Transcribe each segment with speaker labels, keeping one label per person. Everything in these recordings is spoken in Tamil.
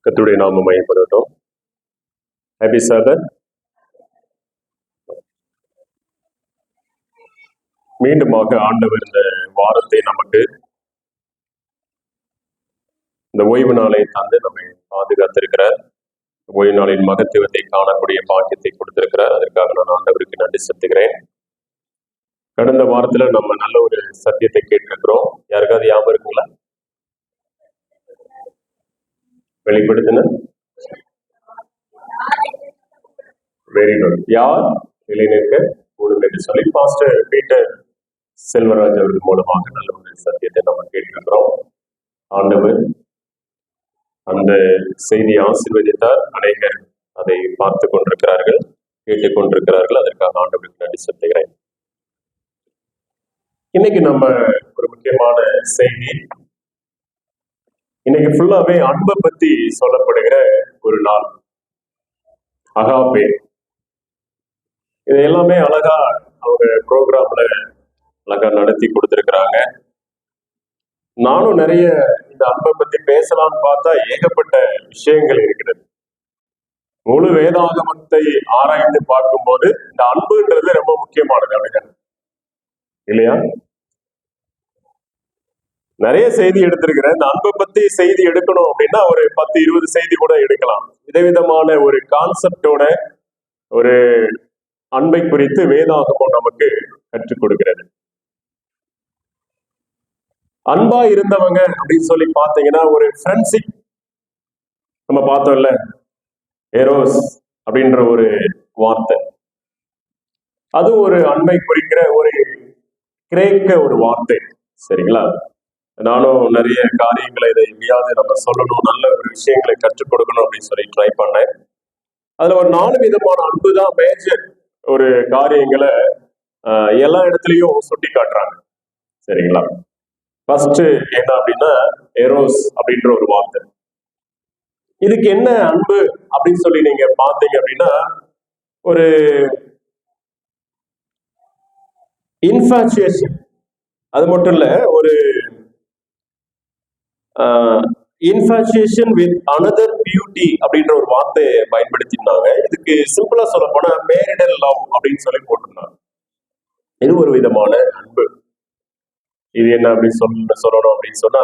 Speaker 1: கர்த்தருடைய நாமம் மகிமைப்படட்டும். ஹாப்பி சாபத். மீண்டுமாக ஆண்டவர் இந்த வாரத்தை நமக்கு இந்த ஓய்வு நாளை தந்து நம்மை பாதுகாத்திருக்கிறார். ஓய்வு நாளின் மகத்துவத்தை காணக்கூடிய பாக்கியத்தை கொடுத்திருக்கிறார். அதற்காக நான் ஆண்டவருக்கு நன்றி செலுத்துகிறேன். கடந்த வாரத்துல நம்ம நல்ல ஒரு சத்தியத்தை கேட்டிருக்கிறோம். யாருக்காவது ஞாபகம் இருக்குங்களா? வெளிப்படுத்தின வெரி குட். யார் இளைஞர்க்க கூடும் என்று சொல்லி பாஸ்டர் பீட்டர் செல்வராஜ் அவர்கள் மூலமாக நல்ல ஒரு சத்தியத்தை நம்ம கேட்டிருக்கிறோம். ஆண்டவர் அந்த செய்தியை ஆசீர்வதித்தார். அநேகர் அதை பார்த்து கொண்டிருக்கிறார்கள், கேட்டுக் கொண்டிருக்கிறார்கள். அதற்காக ஆண்டவருக்கு நன்றி செலுத்துகிறேன். இன்னைக்கு நம்ம ஒரு முக்கியமான செய்தி, இன்னைக்கு ஃபுல்லாவே அன்பை பத்தி சொல்லப்படுகிற ஒரு நாள், அகாபே. இது எல்லாமே அழகா அவங்க ப்ரோக்ராம்ல அழகா நடத்தி கொடுத்திருக்கிறாங்க. நானும் நிறைய இந்த அன்பை பத்தி பேசலாம்னு பார்த்தா ஏகப்பட்ட விஷயங்கள் இருக்கிறது. முழு வேதாகமத்தை ஆராய்ந்து பார்க்கும்போது இந்த அன்புன்றது ரொம்ப முக்கியமானது அப்படிதான் இல்லையா? நிறைய செய்தி எடுத்திருக்கிறேன். இந்த அன்பை பத்தி செய்தி எடுக்கணும் அப்படின்னா ஒரு 10-20 செய்தி கூட எடுக்கலாம். விதவிதமான ஒரு கான்செப்டோட ஒரு அன்பை குறித்து வேதாகமம் நமக்கு கற்றுக் கொடுக்கிறது. அன்பா இருந்தவங்க அப்படின்னு சொல்லி பார்த்தீங்கன்னா ஒரு ஃப்ரெண்ட்ஷிப் நம்ம பார்த்தோம்ல, எரோஸ் அப்படின்ற ஒரு வார்த்தை, அது ஒரு அன்பை குறிக்கிற ஒரு கிரேக்க ஒரு வார்த்தை. சரிங்களா? நானும் நிறைய காரியங்களை இதை எங்கேயாவது நம்ம சொல்லணும், நல்ல ஒரு விஷயங்களை கற்றுக் கொடுக்கணும் அப்படின்னு சொல்லி ட்ரை பண்ணேன். அதுல ஒரு 4 விதமான அன்பு தான் மேஜர் ஒரு காரியங்களை எல்லா இடத்துலயும் சுட்டி காட்டுறாங்க. சரிங்களா? ஃபர்ஸ்ட் என்ன அப்படின்னா எரோஸ் அப்படின்ற ஒரு வார்த்தை. இதுக்கு என்ன அன்பு அப்படின்னு சொல்லி நீங்க பார்த்தீங்க அப்படின்னா ஒரு இன்ஃபாச்சுவேஷன், அது மட்டும் இல்ல, ஒரு இன்ஃபாச்சுவேஷன் வித் அனதர் பியூட்டி அப்படின்ற ஒரு வார்த்தையை பயன்படுத்தினாங்க. இதுக்கு சிம்பிளா சொல்ல போனா மேரிடல் லவ் அப்படின்னு சொல்லி போட்டிருந்தாங்க. இது ஒரு விதமான அன்பு. இது என்ன அப்படின்னு சொல்லணும் அப்படின்னு சொன்னா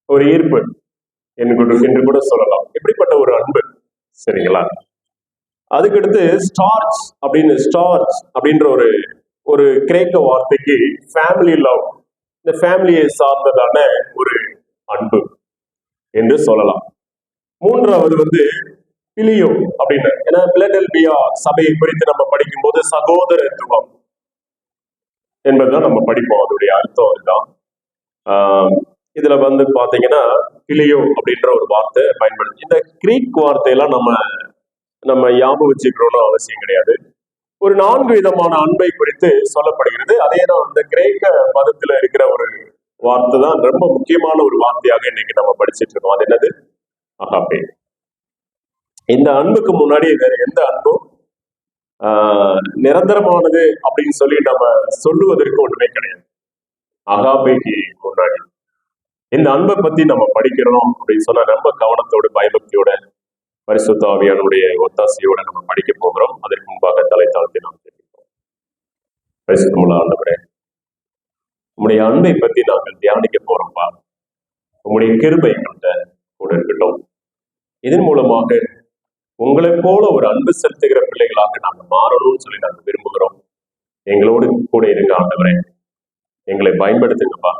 Speaker 1: ஒரு ஈர்ப்பு என்று கூட சொல்லலாம். இப்படிப்பட்ட ஒரு அன்பு. சரிங்களா? அதுக்கடுத்து ஸ்டார்ச் அப்படின்ற ஒரு கிரேக்க வார்த்தைக்கு ஃபேமிலி லவ், இந்த ஃபேமிலியை சார்ந்ததான ஒரு அன்பு என்று சொல்லலாம். மூன்றாவது பிலியோ அப்படின்னு, ஏன்னா பிலடெல்பியா சபையை குறித்து நம்ம படிக்கும் போது சகோதரத்துவம் என்பதுதான் நம்ம படிப்போம். அதோடைய அர்த்தம் அதுதான். இதுல பாத்தீங்கன்னா பிலியோ அப்படின்ற ஒரு வார்த்தை பயன்படுது. இந்த கிரீக் வார்த்தையெல்லாம் நம்ம ஞாபகம் வச்சுக்கணும்னு அவசியம் கிடையாது. ஒரு 4 விதமான அன்பை குறித்து சொல்லப்படுகிறது. அதே தான் அந்த கிரேக்க மதத்துல இருக்கிற ஒரு வார்த்தை தான் ரொம்ப முக்கியமான ஒரு வார்த்தையாக இன்னைக்கு நம்ம படிச்சுட்டு இருக்கோம். அது என்னது? அகாபே. இந்த அன்புக்கு முன்னாடி வேற எந்த அன்பும் நிரந்தரமானது அப்படின்னு சொல்லி நம்ம சொல்லுவதற்கு ஒண்ணுமே கிடையாது. அகாபேக்கு முன்னாடி இந்த அன்பை பத்தி நம்ம படிக்கிறோம் அப்படின்னு சொன்னா ரொம்ப கவனத்தோடு பயபக்தியோட பரிசுத்த ஆவியானுடைய ஒத்தாசையோட நம்ம படிக்க போகிறோம். அதற்கு முன்பாக தலை தாழ்த்தி நாம் தெரிவிப்போம். பரிசுத்தமுள்ள ஆண்டவரே, உங்களுடைய அன்பை பத்தி நாங்கள் தியானிக்க போறோம்ப்பா. உங்களுடைய கிருபை கூட இருக்கட்டும். இதன் மூலமாக உங்களை போல ஒரு அன்பு செலுத்துகிற பிள்ளைகளாக நாங்கள் மாறணும்னு சொல்லி நாங்கள் விரும்புகிறோம். எங்களோடு கூட இருங்க ஆண்டவரே, எங்களை பயன்படுத்துங்கப்பா.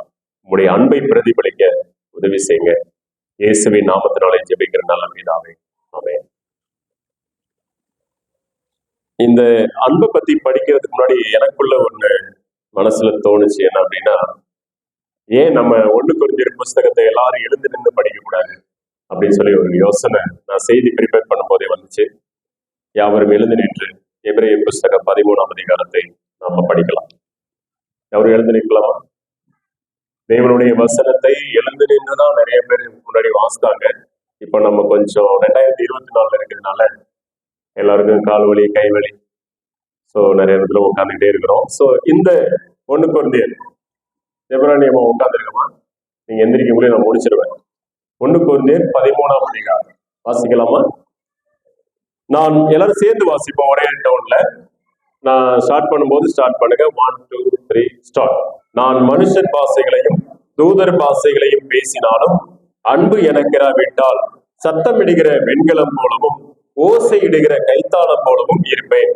Speaker 1: உங்களுடைய அன்பை பிரதிபலிக்க உதவி செய்யுங்க. இயேசுவின் நாமத்தினாலே ஜெபிக்கிற நல்ல பிதாவே, ஆமென். இந்த அன்பை பத்தி படிக்கிறதுக்கு முன்னாடி எனக்குள்ள ஒண்ணு மனசுல தோணுச்சு. என்ன அப்படின்னா, ஏன் நம்ம 1 கொரிந்தியர் புஸ்தகத்தை எல்லாரும் எழுந்து நின்று படிக்க கூடாது அப்படின்னு சொல்லி ஒரு யோசனை நான் செய்தி ப்ரிப்பேர் பண்ணும் போதே வந்துச்சு. யாவரும் எழுந்து நின்று எபிரேயர் புஸ்தகம் 13ஆம் அதிகாரத்தை நாம படிக்கலாம். யாரும் எழுந்து நிற்கலாமா? தேவனுடைய வசனத்தை எழுந்து நின்றுதான் நிறைய பேர் முன்னாடி வாசித்தாங்க. இப்ப நம்ம கொஞ்சம் 2024 இருக்கிறதுனால எல்லாருக்கும் கால் வலி, கை வலி, ஸோ நிறைய இடத்துல உட்காந்துக்கிட்டே இருக்கிறோம். ஸோ இந்த 1 கொரிந்தியர் எபிரேயமா உட்காந்துருக்கமா, நீங்க எந்திரிக்க முடியும், நான் முடிச்சிருவேன். 1 கொரிந்தியர் 13ஆம் அதிகாரம் வாசிக்கலாமா? நான் எல்லாரும் சேர்ந்து வாசிப்போம் ஒரே டவுன்ல. நான் ஸ்டார்ட் பண்ணும்போது ஸ்டார்ட் பண்ணுங்க. 1 2 3 ஸ்டார்ட். நான் மனுஷன் பாஷைகளையும் தூதர் பாஷைகளையும் பேசினாலும் அன்பு எனக்கிராவிட்டால் சத்தமிடுகிற வெண்கலம் போலவும் ஓசையிடுகிற கைத்தாளம் போலவும் இருப்பேன்.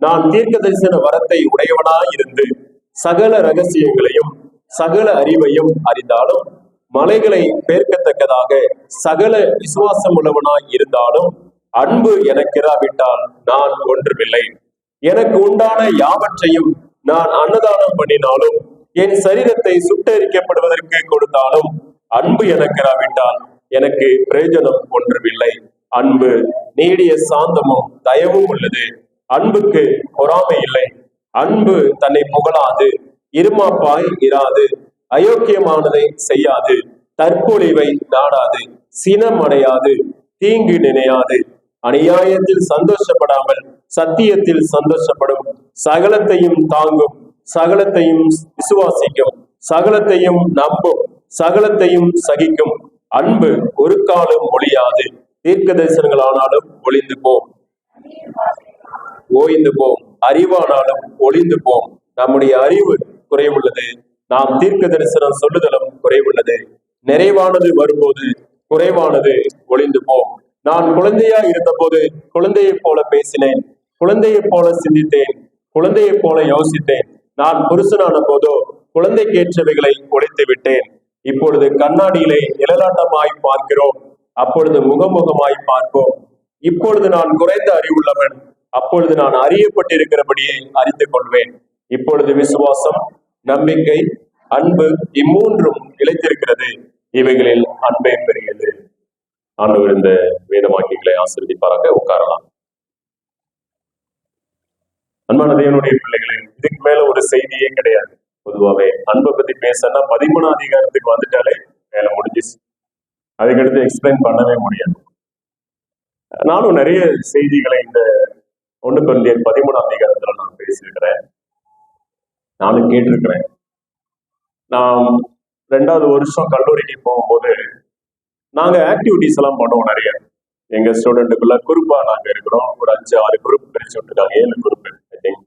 Speaker 1: நான் தீர்க்க தரிசன வரத்தை உடையவனாய் இருந்து சகல ரகசியங்களையும் சகல அறிவையும் அறிந்தாலும் மலைகளை பேர்க்கத்தக்கதாக சகல விசுவாசம் உள்ளவனாய் இருந்தாலும் அன்பு எனக்கிராவிட்டால் நான் ஒன்றுமில்லை. எனக்கு உண்டான யாவற்றையும் நான் அன்னதானம் பண்ணினாலும் என் சரீரத்தை சுட்டரிக்கப்படுவதற்கு கொடுத்தாலும் அன்பு எனக்கிராவிட்டால் எனக்கு பிரயோஜனம் ஒன்றுமில்லை. அன்பு நீடிய சாந்தமும் தயவும் உள்ளது. அன்புக்கு பொறாமை இல்லை. அன்பு தன்னை புகழாது, இருமாப்பாய் இராது, அயோக்கியமானதை செய்யாது, தற்பொழிவை நாடாது, சினம் அடையாது, தீங்கு நினையாது, அநியாயத்தில் சந்தோஷப்படாமல் சத்தியத்தில் சந்தோஷப்படும், சகலத்தையும் தாங்கும், சகலத்தையும் விசுவாசிக்கும், சகலத்தையும் நம்பும், சகலத்தையும் சகிக்கும். அன்பு ஒரு காலம் ஒழியாது. தீர்க்க தரிசனங்கள் ஆனாலும் ஒளிந்து போம், ஓய்ந்து போம். அறிவானாலும் ஒளிந்து போம். நம்முடைய அறிவு குறைவுள்ளது. நாம் தீர்க்க தரிசனம் சொல்லுதலும் குறைவுள்ளது. நிறைவானது வரும்போது குறைவானது ஒளிந்து போம். நான் குழந்தையா இருந்தபோது குழந்தையைப் போல பேசினேன், குழந்தையைப் போல சிந்தித்தேன், குழந்தையைப் போல யோசித்தேன். நான் புருஷனான போதோ குழந்தைக்கேற்றவைகளை ஒழித்து விட்டேன். இப்பொழுது கண்ணாடியிலே நிழலாட்டமாய் பார்க்கிறோம், அப்பொழுது முகமுகமாய் பார்ப்போம். இப்பொழுது நான் குறைந்த அறிவுள்ளவன், அப்பொழுது நான் அறியப்பட்டிருக்கிறபடியே அறிந்து கொள்வேன். இப்பொழுது விசுவாசம், நம்பிக்கை, அன்பு இம்மூன்றும் நிலைத்திருக்கிறது. இவைகளில் அன்பே பெரியது. ஆண்டவர் இந்த வேத வாக்கியங்களை ஆசீர்வதிப்பாராக. உட்காரலாம். அன்பான தேவனுடைய பிள்ளைகளே, இதுக்கு மேல ஒரு செய்தியே கிடையாது. பொதுவாகவே அன்பை பத்தி பேசனா 13ஆம் அதிகாரத்துக்கு வந்துட்டாலே வேலை முடிஞ்சிச்சு. அதுக்கடுத்து எக்ஸ்பிளைன் பண்ணவே முடியாது. நானும் நிறைய செய்திகளை இந்த 1 கொரிந்தியர் 13ஆம் அதிகாரத்துல நான் பேசியிருக்கிறேன், நானும் கேட்டிருக்கிறேன். நான் 2வது வருஷம் கல்லூரிக்கு போகும்போது நாங்க ஆக்டிவிட்டிஸ் எல்லாம் பண்ணுவோம் நிறைய. எங்க ஸ்டூடெண்ட்டுக்குள்ள குரூப்பா நாங்க இருக்கிறோம். ஒரு 5-6 குரூப் பிரிச்சு விட்டுருக்காங்க, 7 group. I think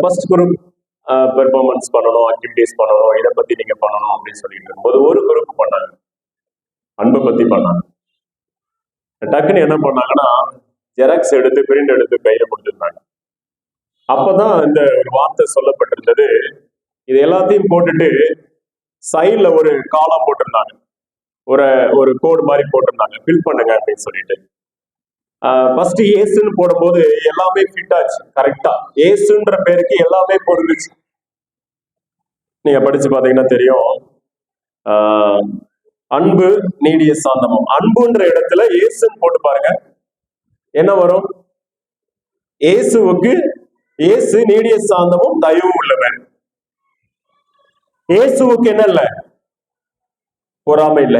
Speaker 1: first group performance பண்ணணும், ஆக்டிவிட்டிஸ் பண்ணணும், இதை பத்தி நீங்க பண்ணணும் அப்படின்னு சொல்லிட்டு இருக்கும்போது ஒரு குரூப் பண்ணாங்க, அன்பை பத்தி பண்ணாங்க. டக்குன்னு என்ன பண்ணாங்கன்னா ஜெராக்ஸ் எடுத்து பிரிண்ட் எடுத்து கையில கொடுத்துருந்தாங்க. அப்பதான் இந்த ஒரு வார்த்தை சொல்லப்பட்டிருந்தது. இது எல்லாத்தையும் போட்டுட்டு சைட்ல ஒரு காலம் போட்டிருந்தாங்க, ஒரு கோடு மாதிரி போட்டிருந்தாங்க, ஃபில் பண்ணுங்க அப்படின்னு சொல்லிட்டு. ஃபர்ஸ்ட் ஏசுன்னு போடும்போது எல்லாமே ஃபிட் ஆச்சு கரெக்டா. ஏசுன்ற பேருக்கு எல்லாமே பொருந்துச்சு. நீங்க படிச்சு பாத்தீங்கன்னா தெரியும். அன்பு நீடிய சாந்தமும், அன்புன்ற இடத்துல ஏசுன்னு போட்டு பாருங்க, என்ன வரும்? இயேசு நீடிய சாந்தமும் தயவும் உள்ளவர். இயேசுவுக்கு என்ன இல்ல? பொறாமை இல்ல.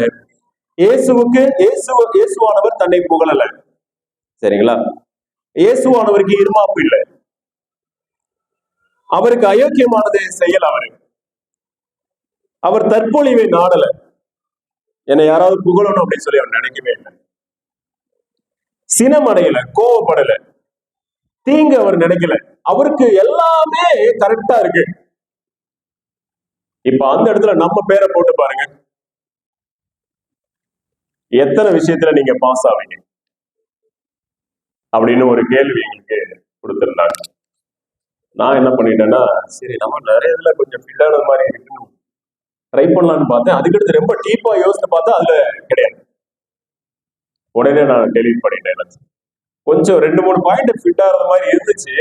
Speaker 1: இயேசுவானவர் தன்னை புகழல. சரிங்களா? இயேசுவானவருக்கு இருமாப்பு இல்லை. அவருக்கு அயோக்கியமானதை செய்யல. அவர் தற்பொழிவை நாடல. என்னை யாராவது புகழணும் அப்படின்னு சொல்லி அவர் நினைக்கவே இல்லை. சினம் அடையல, கோவப்படல, தீங்கு அவர் நினைக்கல. அவருக்கு எல்லாமே கரெக்டா இருக்கு. இப்ப அந்த இடத்துல நம்ம பேரை போட்டு பாருங்க, எத்தனை விஷயத்துல நீங்க பாஸ் ஆவீங்க அப்படின்னு ஒரு கேள்வி எங்களுக்கு கொடுத்திருந்தாங்க. நான் என்ன பண்ணிட்டேன்னா, சரி நம்ம நிறைய இதுல கொஞ்சம் ஃபிட்டான மாதிரி இருக்குன்னு ட்ரை பண்ணலான்னு பார்த்தேன். அதுக்கடுத்து ரொம்ப டீப்பா யோசித்து பார்த்தா அதுல கிடையாது. உடனே நான் டெலீட் பண்ணிட்டேன். கொஞ்சம் 2-3 பாயிண்ட் ஃபிட் ஆகிற மாதிரி இருந்துச்சு.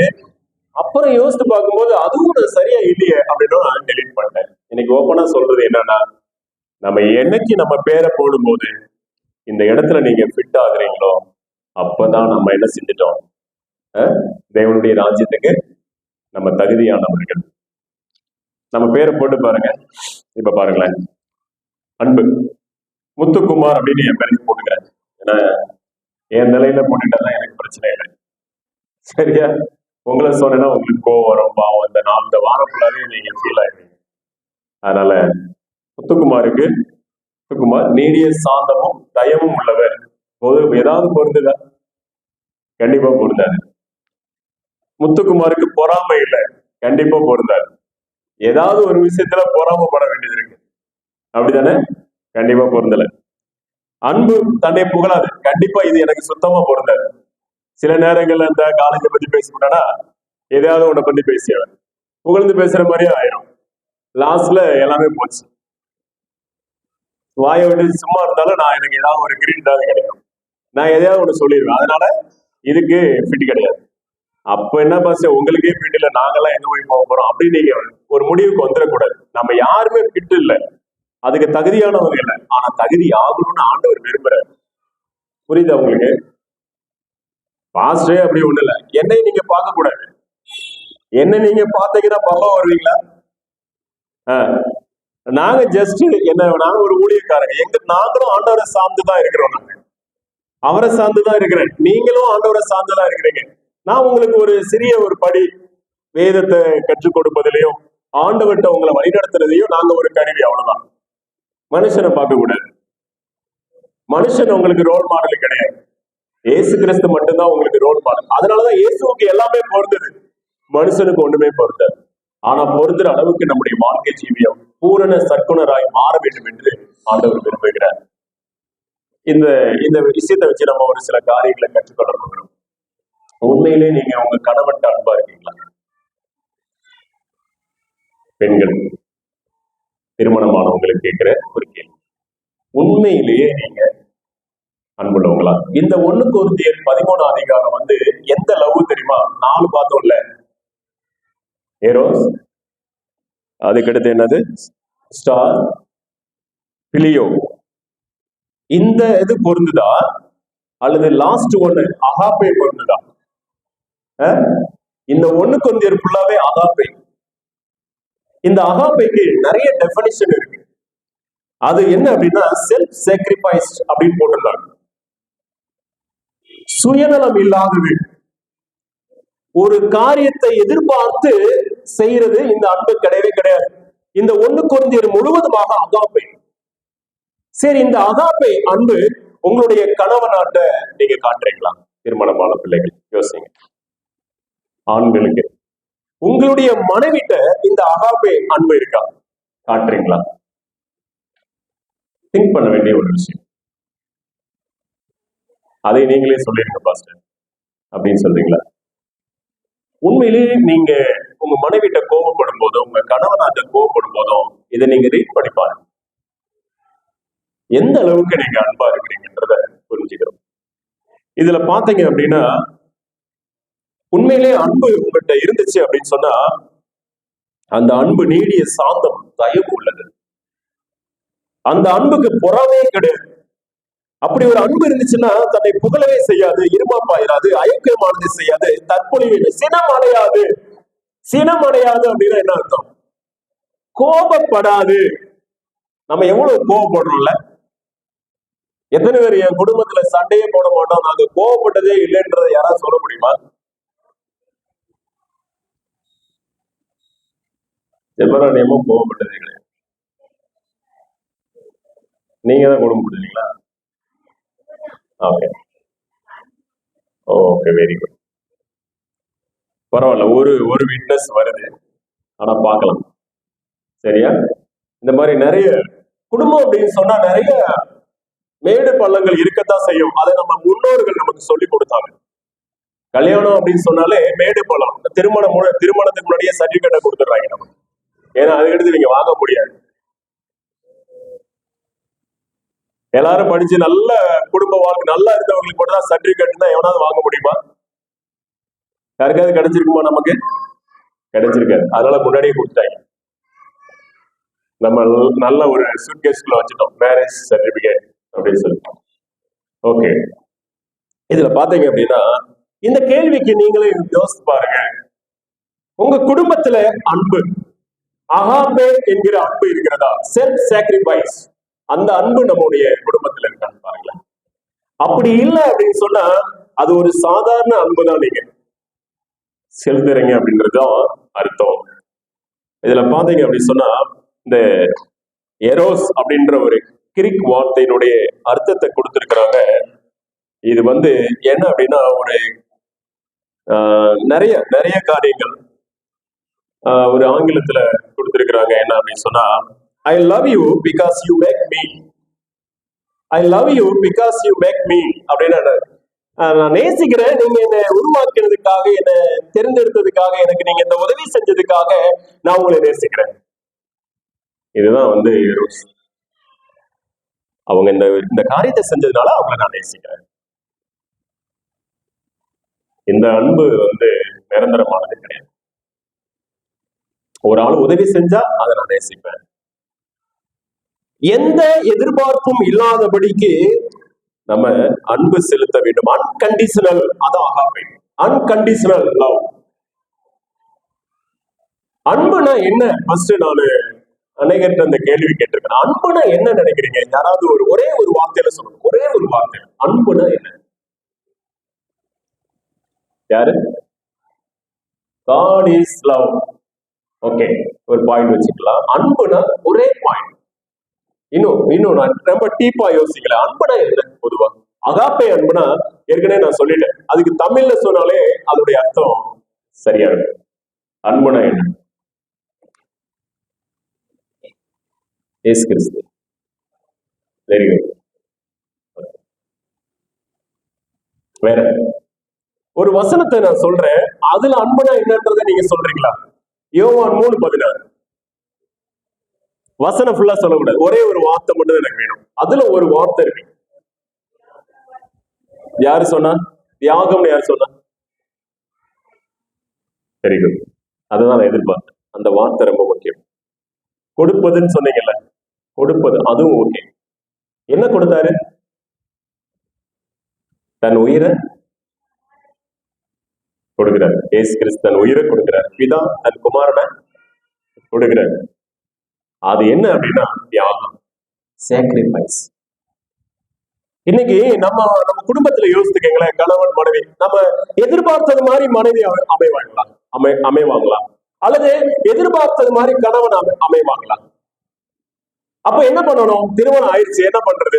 Speaker 1: அப்புறம் யோசித்து பார்க்கும்போது அதுவும் சரியா இல்லையே அப்படின்னு நான் டெலீட் பண்ணிட்டேன். இன்னைக்கு ஓப்பனா சொல்றது என்னன்னா, நம்ம என்னைக்கு நம்ம பேரை போடும்போது இந்த இடத்துல நீங்க ஃபிட் ஆகுறீங்களோ அப்பதான் நம்ம என்ன செஞ்சிட்டோம், தேவனுடைய ராஜ்யத்துக்கு நம்ம தகுதியானவர்கள். நம்ம பேரை போட்டு பாருங்க. இப்ப பாருங்களேன், அன்பு முத்துக்குமார் அப்படின்னு என் பேருக்கு போட்டுக்கிறேன். ஏன்னா என் நிலையில போட்டுட்டா எனக்கு பிரச்சனை இல்லை. சரியா? உங்களை சொன்னா உங்களுக்கு கோவம் வரும், பாவம். இந்த வாரம் ஃபுல்லாவே நீங்க ஃபீல் ஆயிடுவீங்க. அதனால முத்துக்குமாருக்கு முத்துக்குமார் நீடிய சாந்தமும் தயமும் உள்ளவர். ஏதாவது பொருந்துதா? கண்டிப்பா பொருந்தாது. முத்துக்குமாருக்கு பொறாமை இல்லை, கண்டிப்பா பொருந்தாது. ஏதாவது ஒரு விஷயத்துல பொறாமப்பட வேண்டியது இருக்கு, அப்படித்தானே? கண்டிப்பா பொருந்தல. அன்பு தன்னை புகழாது, கண்டிப்பா இது எனக்கு சுத்தமா பொருந்தாது. சில நேரங்கள்ல இந்த காலேஜை பத்தி பேசிவிட்டானா எதையாவது உன்னை பத்தி பேசியவன் புகழ்ந்து பேசுற மாதிரியே ஆயிரும். லாஸ்ட்ல எல்லாமே போச்சு. வாயை விட்டு சும்மா இருந்தாலும் நான் எனக்கு ஏதாவது ஒரு கிரெடிட் கிடைக்கும், நான் எதையாவது ஒன்று சொல்லிடுவேன். அதனால இதுக்கு ஃபிட் கிடையாது. அப்ப என்ன பாஸ், உங்களுக்கே ஃபிட் இல்லை, நாங்கெல்லாம் எங்க போய் போக போறோம் அப்படின்னு நீங்க ஒரு முடிவுக்கு வந்துடக்கூடாது. நம்ம யாருமே ஃபிட் இல்லை, அதுக்கு தகுதியானவங்க இல்லை, ஆனா தகுதி ஆகணும்னு ஆண்டவர் விரும்புறாரு. புரியுதா உங்களுக்கு? பாஸ்டே அப்படி ஒண்ணு இல்லை, என்னை நீங்க பார்க்க கூடாது. என்ன நீங்க பார்த்தீங்கன்னா பரவாயில்ல வருவீங்களா? நாங்க ஜஸ்ட் என்ன, நாங்க ஒரு ஊழியக்காரங்க, நாங்களும் ஆண்டவரை சார்ந்துதான் இருக்கிறோம். நாங்க அவரை சார்ந்துதான் இருக்கிறேன், நீங்களும் ஆண்டவரை சார்ந்துதான் இருக்கிறீங்க. நான் உங்களுக்கு ஒரு சிறிய ஒரு படி வேதத்தை கற்றுக் கொடுப்பதிலையும் ஆண்டவர்கிட்ட உங்களை வழிநடத்துறதையும் நாங்க ஒரு கருவி, அவ்வளவுதான். மனுஷனை பார்க்க கூடாது. மனுஷன் உங்களுக்கு ரோல் மாடல் கிடையாது, இயேசு கிறிஸ்து மட்டும்தான் உங்களுக்கு ரோல் மாடல். அதனாலதான் இயேசுவுக்கு எல்லாமே பொருந்தது, மனுஷனுக்கு ஒண்ணுமே பொருந்தாது. ஆனா பொருந்துற அளவுக்கு நம்முடைய வாழ்க்கை ஜீவியம் பூரண சற்குணராய் மாற வேண்டும் என்று ஆண்டவர் விரும்புகிறார். இந்த இந்த விஷயத்தை வச்சு நம்ம ஒரு சில காரியங்களை கற்றுக்கொள்ள போகிறோம். உண்மையிலே நீங்க உங்க கணவன்கிட்ட அன்பா இருக்கீங்களா? பெண்கள், திருமணமானவங்களுக்கு கேட்கிற ஒரு கேள்வி, உண்மையிலேயே நீங்க அன்புள்ளவங்களா? இந்த 1 கொரிந்தியர் 13 அதிகாரம் எந்த லவ் தெரியுமா? 4 பார்த்தோம்ல, ஏரோஸ், அதுக்கடுத்து என்னது, ஸ்டார், பிலியோ. இந்த இது பொருந்துதா அல்லது லாஸ்ட் ஒண்ணு அகாப்பே பொருந்துதா? இந்த 1 கொரிந்தியர் ஃபுல்லாவே அகாப்பே. இந்த அகாப்பேக்கு நிறைய டெஃபினிஷன் இருக்கு. அது என்ன அப்படின்னா செல்ஃப் சாக்ரிஃபைஸ் அப்படின்னு போட்டிருந்தாங்க. சுயநலம் இல்லாதது, ஒரு காரியத்தை எதிர்பார்த்து செய்யறது இந்த அன்பு கிடையவே கிடையாது. இந்த 1 கொரிந்தியர் முழுவதுமாக அகாப்பே. சரி, இந்த அகாப்பே அன்பு உங்களுடைய கணவனாட்ட நீங்க காட்டுறீங்களா? திருமணமான பிள்ளைகள் யோசிங்க. ஆண்களுக்கு உங்களுடைய மனைவிட்ட இந்த அகாப்பே அன்பு இருக்கா? காட்டுறீங்களா? திங்க் பண்ண வேண்டிய ஒரு விஷயம். அதை நீங்களே சொல்லிருங்க பாஸ்டர் அப்படின்னு சொல்றீங்களா? உண்மையிலேயே நீங்க உங்க மனைவிட்ட கோபப்படும் போதும் உங்க கணவனாட்ட கோபப்படும் போதும் இதை நீங்க ரீட் பண்ணி பாருங்க, எந்த அளவுக்கு நீங்க அன்பா இருக்கிறீங்கன்றத புரிஞ்சுக்கிறோம். இதுல பாத்தீங்க அப்படின்னா உண்மையிலேயே அன்பு உங்கள்கிட்ட இருந்துச்சு அப்படின்னு சொன்னா அந்த அன்பு நீடிய சாந்தம் தயவு உள்ளது. அந்த அன்புக்கு பொறாமையே கிடையாது. அப்படி ஒரு அன்பு இருந்துச்சுன்னா தன்னை புகழவே செய்யாது, இருமாப்பாயிராது, ஐக்கியமானது செய்யாது, தற்பொழிவு சினம் அடையாது. சினம் அடையாது அப்படின்னா என்ன அர்த்தம்? கோபப்படாது. நம்ம எவ்வளவு கோபப்படுறோம்ல? எத்தனை பேர் என் குடும்பத்துல சண்டையே போட மாட்டோம், நாங்க கோபப்பட்டதே இல்லைன்றதை யாராவது சொல்ல முடியுமா? ஜெபரானியமும் கோபப்பட்டதே கிடையாது. நீங்க தான் கோபப்படுறீங்களா? ஓகே ஓகே, வெரி குட், பரவாயில்ல. ஒரு விட்னஸ் வருது, ஆனா பார்க்கலாம். சரியா? இந்த மாதிரி நிறைய குடும்பம் அப்படின்னு சொன்னா நிறைய மேடு பள்ளங்கள் இருக்கத்தான் செய்யும். அதை நம்ம முன்னோர்கள் நமக்கு சொல்லி கொடுத்தாங்க. கல்யாணம் அப்படின்னு சொன்னாலே மேடு பள்ளம். திருமணத்துக்கு முன்னாடியே சர்டிபிகேட்டை கொடுத்துடுறாங்க நமக்கு, ஏன்னா அதுக்கடுத்து நீங்க வாங்க முடியாது. எல்லாரும் படிச்சு நல்ல குடும்ப வாழ்க்கை நல்லா இருந்தவங்களுக்கு மட்டும் தான் சர்டிபிகேட் தான் எவனாவது வாங்க முடியுமா? யாருக்காவது கிடைச்சிருக்குமா? நமக்கு கிடைச்சிருக்காது. அதனால முன்னாடியே கொடுத்தாங்க. நம்ம நல்ல ஒரு சூட்கேஸ்ல வச்சுட்டோம், மேரேஜ் சர்டிபிகேட் அப்படின்னு சொல்லிட்டோம். ஓகே, இதுல பாத்தீங்க அப்படின்னா இந்த கேள்விக்கு நீங்களே யோசிச்சு பாருங்க. உங்க குடும்பத்துல அன்பு, அகாபே என்கிற அன்பு இருக்கிறதா? செல்ஃப் சாக்ரிஃபைஸ், அந்த அன்பு நம்முடைய குடும்பத்துல இருக்கான்னு பாருங்களேன். அப்படி இல்லை அப்படின்னு சொன்னா அது ஒரு சாதாரண அன்பு தான் நீங்க செலுத்துறீங்க அப்படின்றதுதான் அர்த்தம். இதுல பாத்தீங்க அப்படின்னு சொன்னா இந்த எரோஸ் அப்படின்ற ஒரு கிரிக் வார்த்தையினுடைய அர்த்தத்தை கொடுத்திருக்கிறாங்க. இது என்ன அப்படின்னா ஒரு நிறைய நிறைய காரியங்கள் ஒரு ஆங்கிலத்துல கொடுத்திருக்கிறாங்க. என்ன அப்படின்னு சொன்னா, I love you because you make me. I love you because you make me அப்படின்னு நான் நேசிக்கிறேன், நீங்க என்னை உருவாக்குறதுக்காக, என்னை தேர்ந்தெடுத்ததுக்காக, எனக்கு நீங்க இந்த உதவி செஞ்சதுக்காக நான் உங்களை நேசிக்கிறேன். இதுதான் அவங்க இந்த காரியத்தை செஞ்சதுனால அவங்களை நான் நேசிக்கிறேன். இந்த அன்பு நிரந்தரமானது கிடையாது. ஒரு ஆள் உதவி செஞ்சா அதை நான் நேசிப்பேன். எந்த எதிர்பார்ப்பும் இல்லாதபடிக்கு நம்ம அன்பு செலுத்த வேண்டும். அன்கண்டிஷனல், அதான் அகாபே, அன்கண்டிஷனல் லவ். அன்புனா என்ன? ஃபர்ஸ்ட் நான் அநேகர்கிட்ட அந்த கேள்வி கேட்டிருக்கேன். அன்புனா என்ன நினைக்கிறீங்க? யாராவது ஒரே ஒரு வார்த்தையில சொல்லணும். ஒரே ஒரு வார்த்தை, அன்புனா என்ன? யாரு? God is love. ஓகே, ஒரு பாயிண்ட் வச்சுக்கலாம். அன்புனா ஒரே பாயிண்ட். இன்னும் நான் ரொம்ப டீப்பா யோசிக்கல. அன்புனா என்ன? பொதுவா அகாப்பே அன்புனா ஏற்கனவே நான் சொல்லிட்டேன். அதுக்கு தமிழ்ல சொன்னாலே அதோடைய அர்த்தம் சரியா இருக்கு. அன்புனா என்ன? இயேசு கிறிஸ்து. Very good. வேற ஒரு வசனத்தை நான் சொல்றேன், அதுல அன்புனா என்னன்றதை நீங்க சொல்றீங்களா? யோவான் 3:16. வசனம் ஃபுல்லா சொல்லக்கூடாது, ஒரே ஒரு வார்த்தை மட்டும் எனக்கு வேணும். அதுல ஒரு வார்த்தை இருக்கு. யாரு சொன்னா? தியாகம்னு யாரு சொன்னா? Very good. அதுதான் நான் எதிர்பார்த்தேன். அந்த வார்த்தை ரொம்ப முக்கியம். கொடுப்பதுன்னு சொன்னீங்கல்ல, கொடுப்பது, அதுவும் ஓகே. என்ன கொடுத்தாரு? தன் உயிரை கொடுக்கிறார். இயேசு கிறிஸ்து தன் உயிரை கொடுக்கிறார். பிதா தன் குமாரனை கொடுக்கிறார். அது என்ன அப்படின்னா தியாகம், சாக்ரிஃபைஸ். இன்னைக்கு நம்ம குடும்பத்துல யோசித்துக்கங்களேன், கணவன் மனைவி, நம்ம எதிர்பார்த்தது மாதிரி மனைவி அமைவாங்களா? அல்லது எதிர்பார்த்தது மாதிரி கணவன் அமைவாங்களா? அப்ப என்ன பண்ணணும்? திருமணம் ஆயிடுச்சு, என்ன பண்றது?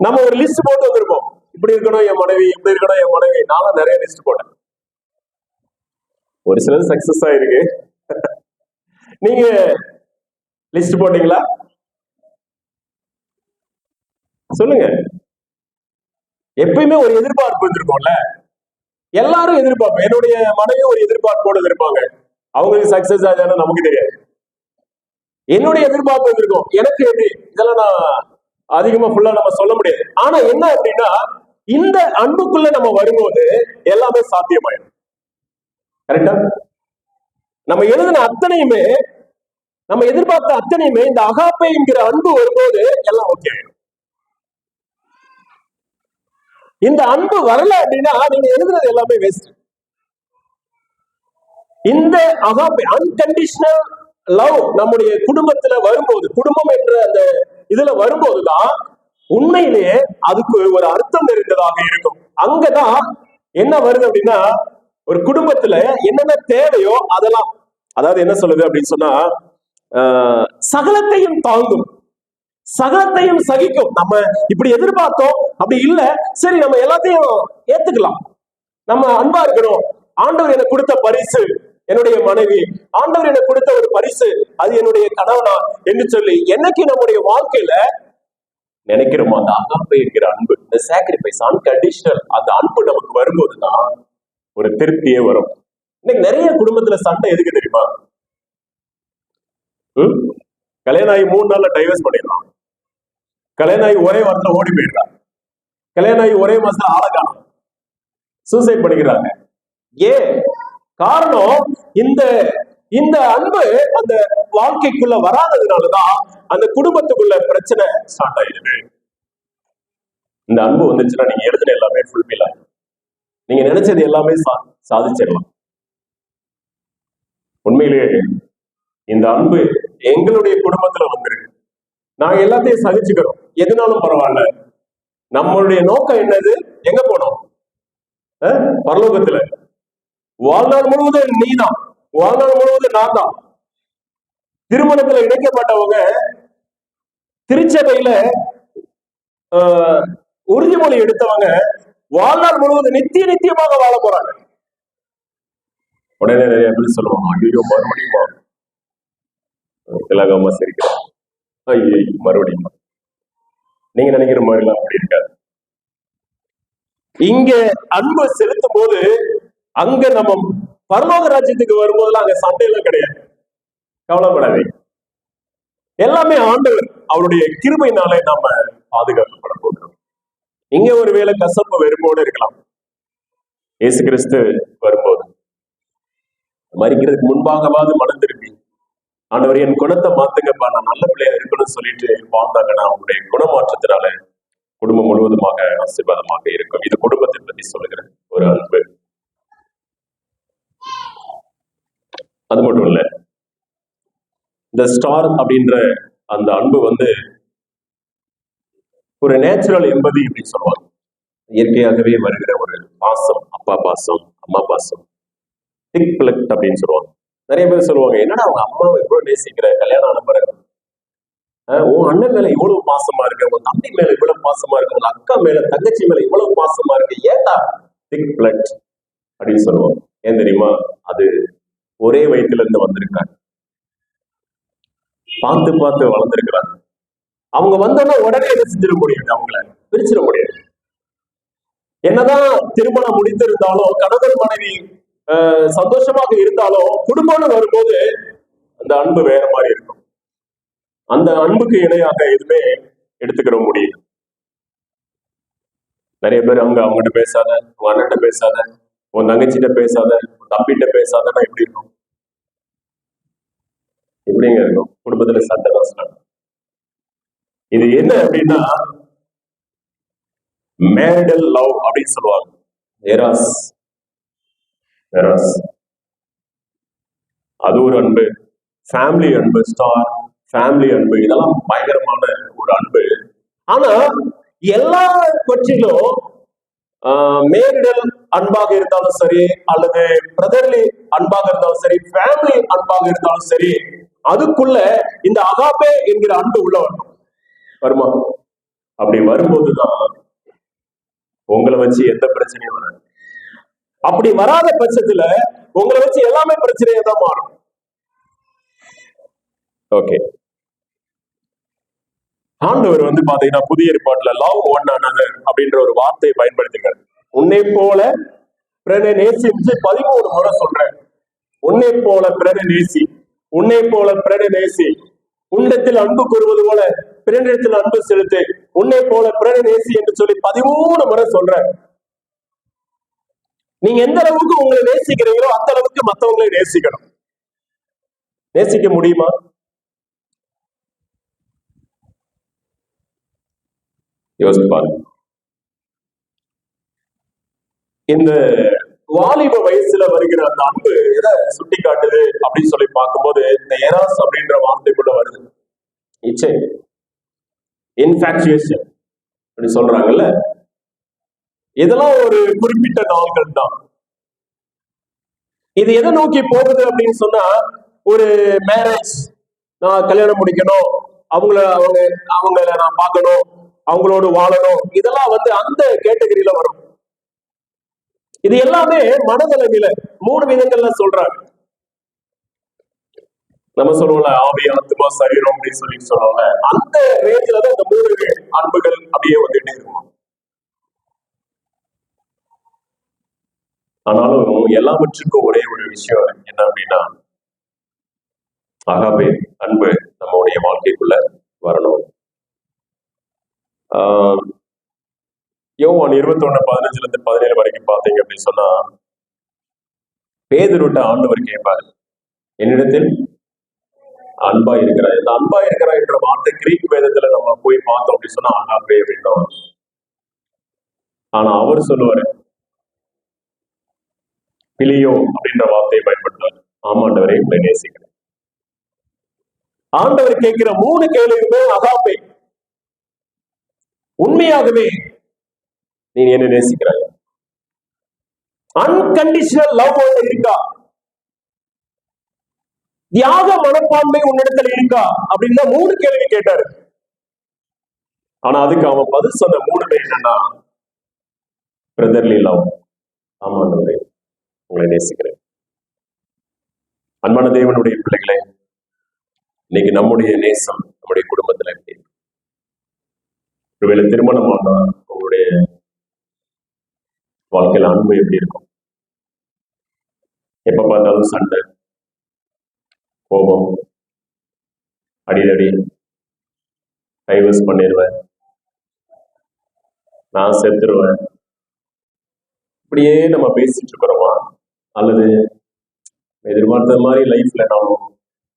Speaker 1: நம்ம ஒரு லிஸ்ட் போட்டு வந்திருப்போம். இப்படி இருக்கணும் என் மனைவி, இப்படி இருக்கணும் என் மனைவி. நானும் நிறைய லிஸ்ட் போட்டேன். ஒரு சிலது சக்சஸ் ஆயிருக்கு. நீங்க லிஸ்ட் போட்டீங்களா? சொல்லுங்க. எப்பயுமே ஒரு எதிர்பார்ப்பு இருந்திருக்கும்ல, எல்லாரும் எதிர்பார்ப்பு. என்னுடைய மனைவி ஒரு எதிர்பார்ப்போடு இருப்பாங்க. அவங்களுக்கு சக்சஸ் ஆகுதுன்னு நமக்கு தெரியாது. என்னுடைய எதிர்பார்ப்பு இருந்திருக்கும். எனக்கு எப்படி, இதெல்லாம் நான் அதிகமா ஃபுல்லா நம்ம சொல்ல முடியாது. ஆனா என்ன அப்படின்னா, இந்த அன்புக்குள்ள நம்ம வரும்போது எல்லாமே சாத்தியமாயிடும். கரெக்டா? நம்ம எழுதின அத்தனையுமே, நம்ம எதிர்பார்த்த அத்தனையுமே இந்த அகாப்பைங்கிற அன்பு வரும்போது எல்லாம் ஓகே ஆயிடும். இந்த அன்பு வரல அப்படின்னா நீங்க எழுதுறது எல்லாமே வேஸ்ட். இந்த அகாப்பை, அன்கண்டிஷனல் லவ் நம்முடைய குடும்பத்துல வரும்போது, குடும்பம் என்ற அந்த இதுல வரும்போதுதான் உண்மையிலேயே அதுக்கு ஒரு அர்த்தம் நிறைந்ததாக இருக்கும். அங்கதான் என்ன வருது அப்படின்னா, ஒரு குடும்பத்துல என்னென்ன தேவையோ அதெல்லாம், அதாவது என்ன சொல்லுது அப்படின்னு சொன்னா, சகலத்தையும் தாங்கும், சகலத்தையும் சகிக்கும். நம்ம இப்படி எதிர்பார்த்தோம், அப்படி இல்ல, சரி நம்ம எல்லாத்தையும் ஏத்துக்கலாம், நம்ம அன்பா இருக்கணும். ஆண்டவர் எனக்கு கொடுத்த பரிசு என்னுடைய மனைவி, ஆண்டவர் எனக்கு கொடுத்த ஒரு பரிசு அது என்னுடைய கணவனா என்று சொல்லி என்னைக்கு நம்முடைய வாழ்க்கையில நினைக்கிறோமோ அந்த அகாப்பை இருக்கிற அன்பு, இந்த சாக்ரிஃபைஸ், அன்கண்டிஷனல், அந்த அன்பு நமக்கு வரும்போதுதான் ஒரு திருப்தியே வரும். இன்னைக்கு நிறைய குடும்பத்துல சண்டை எதுக்கு தெரியுமா? கல்யாணம் ஆகி 3 நாள்ல டைவர்ஸ் பண்ணிடலாம். கல்யாணம் ஆகி ஒரே வாரத்துல ஓடி போயிடுறாங்க. கல்யாணம் ஆகி ஒரே மாசத்துல ஆளை காணும், சூசைட் பண்ணிக்கிறாங்க. ஏன் காரணம்? இந்த அன்பு அந்த வாழ்க்கைக்குள்ள வராததுனாலதான் அந்த குடும்பத்துக்குள்ள பிரச்சனை ஸ்டார்ட் ஆயிடுது. இந்த அன்பு வந்துச்சுன்னா நீங்க எழுதுன எல்லாமே ஃபுல்ஃபில் ஆகும், நீங்க நினைச்சது எல்லாமே சாதிச்சிடலாம். உண்மையிலேயே இந்த அன்பு எங்களுடைய குடும்பத்துல வந்துருக்கு. நாங்க எல்லாத்தையும் சகிச்சுக்கிறோம், எதுனாலும் பரவாயில்ல. நம்மளுடைய நோக்கம் என்னது? எங்க போனோம்? பரலோகத்துல. வாழ்நாள் முழுவதும் நீதான், வாழ்நாள் முழுவதும் நான் தான். திருமணத்துல இணைக்கப்பட்டவங்க திருச்சபையில உறுதிமொழி எடுத்தவங்க வாழ்நாள் முழுவதும் நித்தியமாக வாழ போறாங்க. உடனே நிறைய பேர் சொல்லுவாங்க, ஐயோ மறுபடியுமா, திலகமா சிரிக்கிறோம், ஐயோ மறுபடியுமா. நீங்க நினைக்கிற மாதிரி எல்லாம் அப்படி இருக்காது. இங்க அன்பு செலுத்தும் போது அங்க நம்ம பரலோக ராஜ்யத்துக்கு வரும்போதெல்லாம் அங்க சண்டையெல்லாம் கிடையாது. கவலைப்படாதீங்க, எல்லாமே ஆண்டவர் அவருடைய கிருபையினாலே நாம பாதுகாக்கப்பட போகிறோம். இங்க ஒருவேளை கசப்பு வெறுப்போடு இருக்கலாம். இயேசு கிறிஸ்து வரும்போது மறிக்கிறதுக்கு முன்பாகவாது மனம் திரும்பி ஆண்டவர் என் குணத்தை மாத்துங்கப்பா, நான் நல்ல பிள்ளையா இருக்கணும்னு சொல்லிட்டு வாழ்ந்தாங்கன்னா அவங்களுடைய குணமாற்றத்தினால குடும்பம் முழுவதுமாக ஆசீர்வாதமாக இருக்கும். இது குடும்பத்தை பத்தி சொல்லுகிற ஒரு அன்பு. அது மட்டும் இல்ல, இந்த ஸ்டார் அப்படின்ற அந்த அன்பு ஒரு நேச்சுரல் எம்பதி அப்படின்னு சொல்லுவாங்க. இயற்கையாகவே வருகிற ஒரு பாசம், அப்பா பாசம், அம்மா பாசம், திக் பிளக்ட் அப்படின்னு சொல்லுவாங்க. நிறைய பேர் சொல்லுவாங்க, என்னடா அவங்க அம்மாவை இவ்வளவு நேசிக்கிற, கல்யாணம் ஆன பிறகு உன் அண்ணன் மேல இவ்வளவு பாசமா இருக்கு, உன் தம்பி மேல இவ்வளவு பாசமா இருக்கு, உங்க அக்கா மேல தங்கச்சி மேல இவ்வளவு பாசமா இருக்கு, ஏண்டா திக் பிளட் அப்படின்னு சொல்லுவாங்க. ஏன் தெரியுமா? அது ஒரே வயிற்றுல இருந்து வந்திருக்காங்க, பார்த்து பார்த்து வளர்ந்துருக்கிறாங்க. அவங்க வந்தோன்னா உடனே என்ன செஞ்சிட முடியாது, அவங்கள பிரிச்சிட முடியாது. என்னதான் திருமணம் முடித்திருந்தாலும், கணவன் மனைவி சந்தோஷமாக இருந்தாலும், குடும்பம்னு வரும்போது அந்த அன்பு வேற மாதிரி இருக்கும். அந்த அன்புக்கு இணையாக எதுவுமே எடுத்துக்கிற முடியும். நிறைய பேர் அவங்ககிட்ட பேசாத, உன் அண்ணன்கிட்ட பேசாத, உன் தங்கச்சிட்ட பேசாத, உன் தம்பிகிட்ட பேசாதன்னா எப்படி இருக்கும்? எப்படிங்க இருக்கும்? குடும்பத்துல சண்டை தான் ஸ்டார்ட். இது என்ன அப்படின்னா மேரிடல் லவ் அப்படின்னு சொல்லுவாங்க. எராஸ், அது ஒரு அன்பு. ஃபேமிலி அன்பு, ஸ்டார் ஃபேமிலி அன்பு, இதெல்லாம் பயங்கரமான ஒரு அன்பு. ஆனா எல்லா பற்றிலும் மேரிடல் அன்பாக இருந்தாலும் சரி, அல்லது பிரதர்லி அன்பாக இருந்தாலும் சரி, ஃபேமிலி அன்பாக இருந்தாலும் சரி, அதுக்குள்ள இந்த அகாபே என்கிற அன்பு உள்ள வரணும். வருமா? அப்படி வரும்போதுதான் உங்களை வச்சு எந்த பிரச்சனையும் வராது. அப்படி வராத பட்சத்துல உங்களை வச்சு எல்லாமே பிரச்சனையா தான் மாறும். ஓகே, ஆண்டவர் பாத்தீங்கன்னா புதிய ஏற்பாட்டுல லவ் ஒன் அனதர் அப்படின்ற ஒரு வார்த்தையை பயன்படுத்துகிறார். உன்னை போல பிறனை நேசி 13 முறை சொல்றேன். உன்னை போல பிறனை நேசி, உன்னை போல பிறனை நேசி, உன்னிடத்தில் அன்பு கூறுவது போல பிறனிடத்தில் அன்பு செலுத்து, உன்னை போல பிறனை நேசி என்று சொல்லி 13 முறை சொல்றேன். நீங்க எந்த அளவுக்கு உங்களை நேசிக்கிறீங்களோ அந்த அளவுக்கு மற்றவங்களை நேசிக்கணும். நேசிக்க முடியுமா? யோசிப்பாங்க. இந்த வாலிப வயசுல வருகிற அந்த அன்பு எதை சுட்டி காட்டுது அப்படின்னு சொல்லி பார்க்கும்போது இந்த எராஸ் அப்படின்ற வார்த்தைக்குள்ள வருது. இச்சை, இன்ஃபாக்சுவேஷன் அப்படி சொல்றாங்கல்ல, இதெல்லாம் ஒரு குறிப்பிட்ட நாள்கள் தான். இது எதை நோக்கி போகுது அப்படின்னு சொன்னா, ஒரு மேரேஜ், நான் கல்யாணம் முடிக்கணும், அவங்கள நான் பார்க்கணும், அவங்களோடு வாழணும், இதெல்லாம் அந்த கேட்டகரியில வரும். இது எல்லாமே மனதளவில 3 விதங்கள்ல சொல்றாங்க. நம்ம சொல்லுவோம்ல, ஆவி, ஆத்மா, சரீரம் அப்படின்னு சொல்லி சொல்லுவோம்ல, அந்த ரேஞ்சில தான் இந்த 3 அன்புகள் அப்படியே வந்துட்டே இருக்குமா. ஆனாலும் எல்லாவற்றுக்கும் ஒரே ஒரு விஷயம் என்ன அப்படின்னா, அகாபே அன்பு நம்முடைய வாழ்க்கைக்குள்ள வரணும். யோவான் 21:15-17 வரைக்கும் பாத்தீங்க அப்படின்னு சொன்னா, பேதுருட்ட ஆண்டவர் கேட்பாரு, என்னிடத்தில் அன்பா இருக்கிறார். இந்த அன்பா இருக்கிறார் என்ற வார்த்தை கிரீக் வேதத்துல நம்ம போய் பார்த்தோம் அப்படின்னு சொன்னா அகாபே அப்படின்னோம். ஆனா அவர் சொல்லுவாரு பிலியோ அப்படின்ற வார்த்தையை பயன்படுத்துவார். ஆமாண்டவரை உங்களை நேசிக்கிறேன். ஆண்டவர் கேட்கிற 3 கேள்வியுமே அகாபே. உண்மையாகவே நீ என்ன நேசிக்கிறாய்? அன்கண்டிஷனல் லவ் இருக்கா? தியாக மனப்பான்மை உன்னிடத்தில் இருக்கா? அப்படின்னா 3 கேள்வி கேட்டாரு. ஆனா அதுக்கு அவன் பதில் சொன்ன மூணுமே என்னன்னா, பிரதர்லி லவ். ஆமாண்டவரே, உங்களை நேசிக்கிறேன். அன்பான தேவனுடைய பிள்ளைகளே, இன்னைக்கு நம்முடைய நேசம் நம்முடைய குடும்பத்துல எப்படி? ஒருவேளை திருமணமானா உங்களுடைய வாழ்க்கையில அன்பு எப்படி இருக்கும்? எப்ப பார்த்தாலும் சண்டை, கோபம், அடிதடி, டைவர்ஸ் பண்ணிடுவேன், நான் செத்துருவேன், இப்படியே நம்ம பேசிட்டு இருக்கிறோமா? அல்லது எதிர்பார்த்த மாதிரி லைஃப்ல நாம்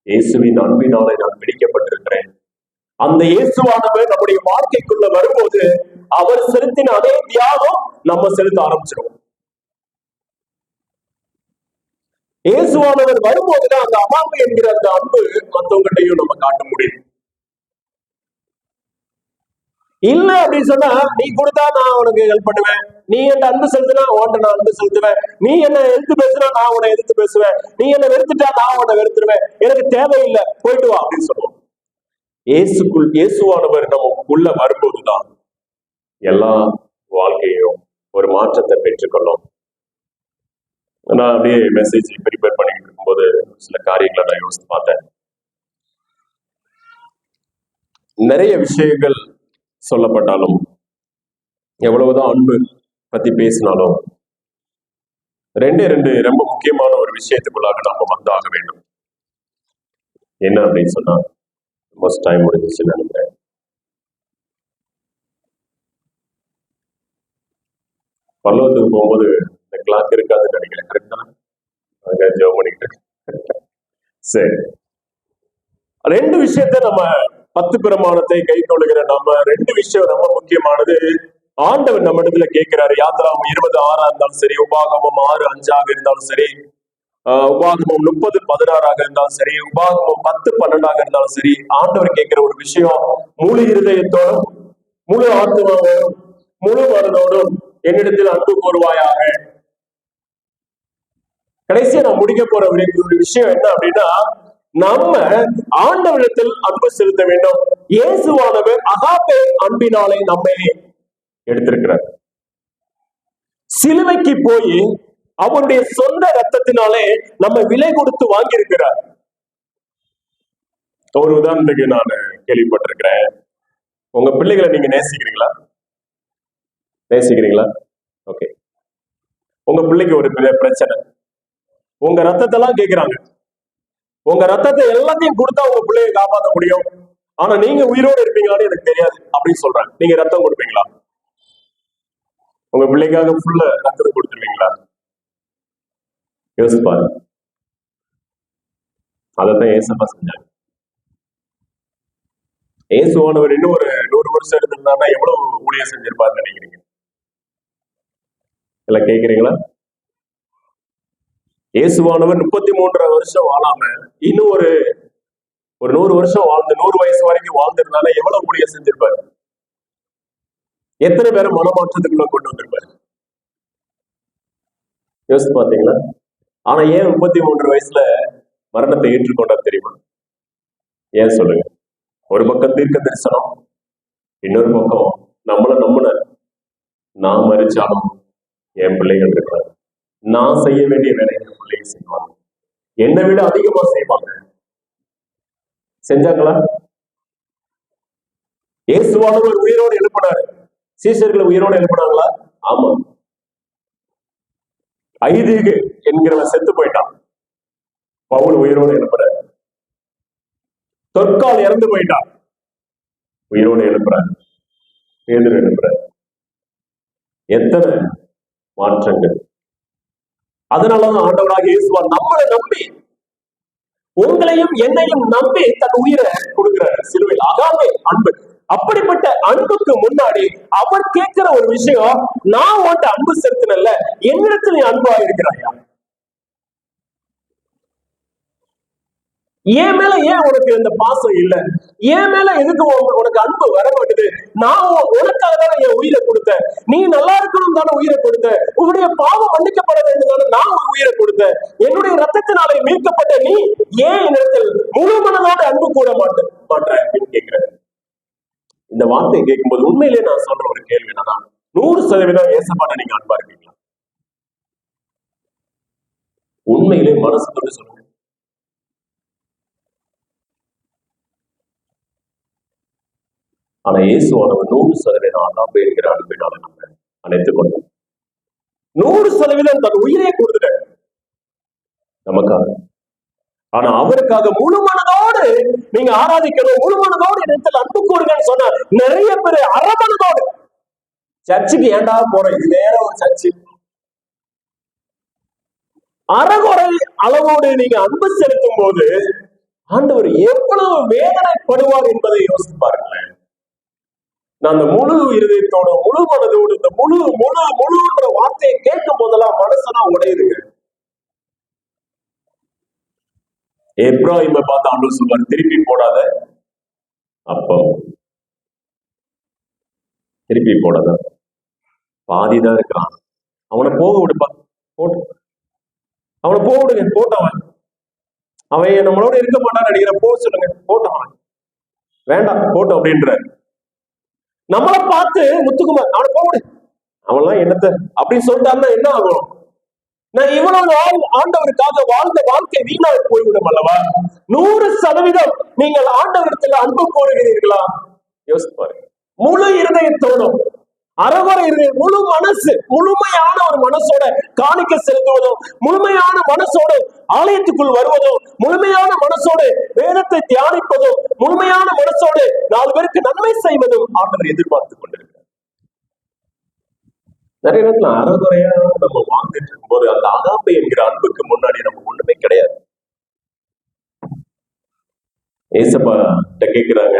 Speaker 1: இயேசுவின் அன்பினாலே நான் பிடிக்கப்பட்டிருக்கிறேன், அந்த இயேசுவானவர் நம்முடைய வாழ்க்கைக்குள்ள வரும்போது அவர் செலுத்தின அதே தியாகம் நம்ம செலுத்த ஆரம்பிச்சிடும். இயேசுவானவர் வரும்போதுதான் அந்த அவாமை என்கிற அந்த அன்பு மற்றவங்ககிட்டையும் நம்ம காட்ட முடியும். இல்ல அப்படின்னு சொன்னா, நீ கொடுத்தா நான் உனக்கு ஹெல்ப் பண்ணுவேன், நீ என்ன அன்பு செலுத்தினா உன்ட்ட நான் அன்பு செலுத்துவேன், நீ என்ன எதிர்த்து பேசுனா நான் உன்னை எதிர்த்து பேசுவேன், நீ என்ன வெறுத்துட்டா நான் உன்னை வெறுத்துருவேன், எனக்கு தேவையில்லை, போயிட்டு வா அப்படின்னு சொல்லுவோம். இயேசுவானவர் நம்ம உள்ள வரும்போதுதான் எல்லா வாழ்க்கையும் ஒரு மாற்றத்தை பெற்றுக்கொள்ளும். நான் அப்படியே மெசேஜ் ப்ரிப்பேர் பண்ணிட்டு இருக்கும்போது சில காரியங்களை நான் யோசித்து பார்த்தேன். நிறைய விஷயங்கள் சொல்லப்பட்டாலும், எவ்வளவுதான் அன்பு பத்தி பேசினாலும், ரெண்டு ரொம்ப முக்கியமான ஒரு விஷயத்துக்குள்ளாக நாம வந்தாக வேண்டும். என்ன அப்படின்னு சொன்னா, மோஸ்ட் டைம் முடிஞ்சிச்சுன்னு நினைக்கிறேன். பல்லவத்துக்கு போகும்போது இந்த கிளாக் இருக்காதுன்னு நினைக்கிறேன். கரெக்ட் தானே? அதுக்காக ஜெபம் பண்ணிட்டு சரி, ரெண்டு விஷயத்த நம்ம 10 பிரமாணத்தை கை கொள்ளுகிற நம்ம ரெண்டு விஷயம் ரொம்ப முக்கியமானது. ஆண்டவர் நம்ம இடத்துல கேட்கிறாரு. யாத்திராவும் 26 இருந்தாலும் சரி, உபாகமம் 6:5 இருந்தாலும் சரி, உபாகமம் 30:16 இருந்தாலும் சரி, உபாகமம் 10:12 இருந்தாலும் சரி, ஆண்டவர் கேட்கிற ஒரு விஷயம், முழு இருதயத்தோடும், முழு ஆத்மாவோடும், முழு மனதோடும் என்னிடத்தில் அன்பு கூறுவாயாக. கடைசியா நான் முடிக்க போற ஒரு விஷயம் என்ன அப்படின்னா, நம்ம ஆண்டவரிடத்தில் அன்பு செலுத்த வேண்டும். இயேசுவானவர் அகாபே அன்பினாலே நம்மை எடுத்திருக்கிறார். சிலுவைக்கு போய் அவருடைய சொந்த ரத்தத்தினாலே நம்ம விலை கொடுத்து வாங்கி இருக்கிறார். ஒரு உதாரணத்துக்கு நான் கேள்விப்பட்டிருக்கிறேன். உங்க பிள்ளைகளை நீங்க நேசிக்கிறீங்களா? நேசிக்கிறீங்களா? ஓகே. உங்க பிள்ளைக்கு ஒரு பிரச்சனை, உங்க ரத்தத்தெல்லாம் கேட்கிறாங்க. உங்க ரத்தத்தை எல்லாத்தையும் கொடுத்தா உங்க பிள்ளைய காப்பாற்ற முடியும், ஆனா நீங்க உயிரோடு இருப்பீங்களான்னு எனக்கு தெரியாது அப்படின்னு சொல்றாங்க. நீங்க ரத்தம் கொடுப்பீங்களா? உங்க பிள்ளைக்காக ஃபுல்லா ரத்தத்தை கொடுத்துருவீங்களா? யோசிப்பாரு. அதைத்தான் ஏசப்பா செஞ்சாங்க. ஏசுவானவர் இன்னும் ஒரு 100 வருஷம் இருந்திருந்தாருன்னா எவ்வளவு ஊழியம் செஞ்சிருப்பாருன்னு நினைக்கிறீங்க? எல்லாம் கேட்கிறீங்களா? இயேசுவானவர் 33 வருஷம் வாழாம இன்னும் ஒரு 100 வருஷம் வாழ்ந்து 100 வயசு வரைக்கும் வாழ்ந்திருந்தாலும் எவ்வளவு ஊழியம் செஞ்சிருப்பாரு? எத்தனை பேரை மனமாற்றத்துக்குள்ள கொண்டு வந்திருப்பாரு? யோசிச்சு பாத்தீங்களா? ஆனா ஏன் 33 வயசுல மரணத்தை ஏற்றுக்கொண்டார் தெரியுமா? ஏன் சொல்லுங்க? ஒரு பக்கம் தீர்க்க தரிசனம், இன்னொரு பக்கம் நம்மள நம்பின, நான் மறிச்சாலும் என் பிள்ளைகள் இருக்கிறாங்க, நான் செய்ய வேண்டிய வேலையை என் பிள்ளைங்க செய்வாங்க, என்னை விட அதிகமா செய்வாங்க. செஞ்சாங்களா? இயேசுவானவர் உயிரோடு எழுப்பினாரு. சீஷர்களை உயிரோடு எழுப்பினாங்களா? ஆமா. ஐதீகு என்கிறவன் செத்து போயிட்டான், பவுல் உயிரோடு எழுப்புறாரு. தொற்கால் இறந்து போயிட்டான், உயிரோடு எழுப்புறாரு. பேதுரு எழுப்புறாரு. எத்தனை மாற்றங்கள்! அதனாலதான் ஆண்டவராக இயேசுவா நம்மளை நம்பி, உங்களையும் என்னையும் நம்பி தன் உயிரை கொடுக்கிறார் சிலுவையில். அகாபே அன்பு. அப்படிப்பட்ட அன்புக்கு முன்னாடி அவர் கேட்கிற ஒரு விஷயம், நான் உன்ட்ட அன்பு செலுத்தினல்ல, என்னிடத்துல நீ அன்பா இருக்கிறாயா? என் மேல ஏன் உனக்கு இந்த பாசம் இல்ல? என் மேல எதுக்கு உனக்கு அன்பு வர மாட்டேது? நான் உனக்காக தானே என் உயிரை கொடுத்தேன். நீ நல்லா இருக்கணும் தானே உயிரை கொடுத்த. உன்னுடைய பாவம் மன்னிக்கப்பட வேண்டும் தானே நான் ஒரு உயிரை கொடுத்தேன். என்னுடைய ரத்தத்தினாலே மீட்கப்பட்ட நீ ஏன் என்னிடத்தில் முழு மனதோடு அன்பு கூட மாட்ட அப்படின்னு கேட்கிறேன். இந்த வார்த்தையை கேட்கும்போது உண்மையிலேயே நான் சொல்ற ஒரு கேள்வி என்னன்னா, 100% ஏசப்பாட்ட நீங்க அன்பா இருக்கீங்களா? உண்மையிலே மனசு தொட்டு சொல்லுங்க. ஆனா இயேசுவானவர் 100% அதான் போயிருக்கிற அன்பினால நம்ம அணைத்துக் கொண்டோம். 100% தன் உயிரை கொடுத்துட்டார் நமக்காக. ஆனா அவருக்காக முழு மனதோடு நீங்க ஆராதிக்கணும், முழு மனதோடு இடத்தில் அன்பு கூறுங்கன்னு சொன்ன நிறைய பேர் அறமனதோடு சர்ச்சுக்கு ஏண்டா போறோம், இது வேற ஒரு சர்ச்சு, அறகுறை அளவோடு நீங்க அன்பு செலுத்தும் போது ஆண்டவர் எவ்வளவு வேதனைப்படுவார் என்பதை யோசித்து பாருங்களேன். நான் அந்த முழு இருதயத்தோட முழு மனதோடு இந்த முழு முழு முழுன்ற வார்த்தையை கேட்கும் போதெல்லாம் மனசெல்லாம் உடையுதுங்க. எப்ராஹிமை பார்த்து ஆண்டவர் சொல்வார், திருப்பி போடாத அப்பம், திருப்பி போடாத, பாதிதான் இருக்கிறான், அவனை போக விடுப்பா, போட்டு அவனை போக விடுங்க, போட்டவன் அவன் நம்மளோட இருக்க மாட்டான்னு நினைக்கிற, போக சொல்லுங்க, போட்டவன் வேண்டாம் போட்டோம் அப்படின்ற. நம்மளை பார்த்து முத்துக்குமார் அவனை போக விடு, அவன்லாம் என்னத்த அப்படின்னு சொல்லிட்டாருன்னா என்ன ஆகும்? நான் இவ்வளவு நாள் ஆண்டவருக்காக வாழ்ந்த வாழ்க்கை வீணாக போய்விடும் அல்லவா? 100% நீங்கள் ஆண்டவரத்துல அன்பு கூறுகிறீர்களா? யோசிப்பாரு. முழு இருதயத்தோடும் அறகுறை இருதயம், முழு மனசு, முழுமையான ஒரு மனசோட காணிக்க செலுத்துவதும், முழுமையான மனசோடு ஆலயத்துக்குள் வருவதும், முழுமையான மனசோடு வேதத்தை தியானிப்பதும், முழுமையான மனசோடு 4 பேருக்கு நன்மை செய்வதும் ஆண்டவர் எதிர்பார்த்துக் கொண்டிருக்கிறார். நிறைய நேரத்துல அறகுறையா நம்ம வாழ்ந்துட்டு இருக்கும் போது அந்த அகாப்பை என்கிற அன்புக்கு முன்னாடி நம்ம ஒண்ணுமே கிடையாது. ஏசப்பா கேட்கிறாங்க,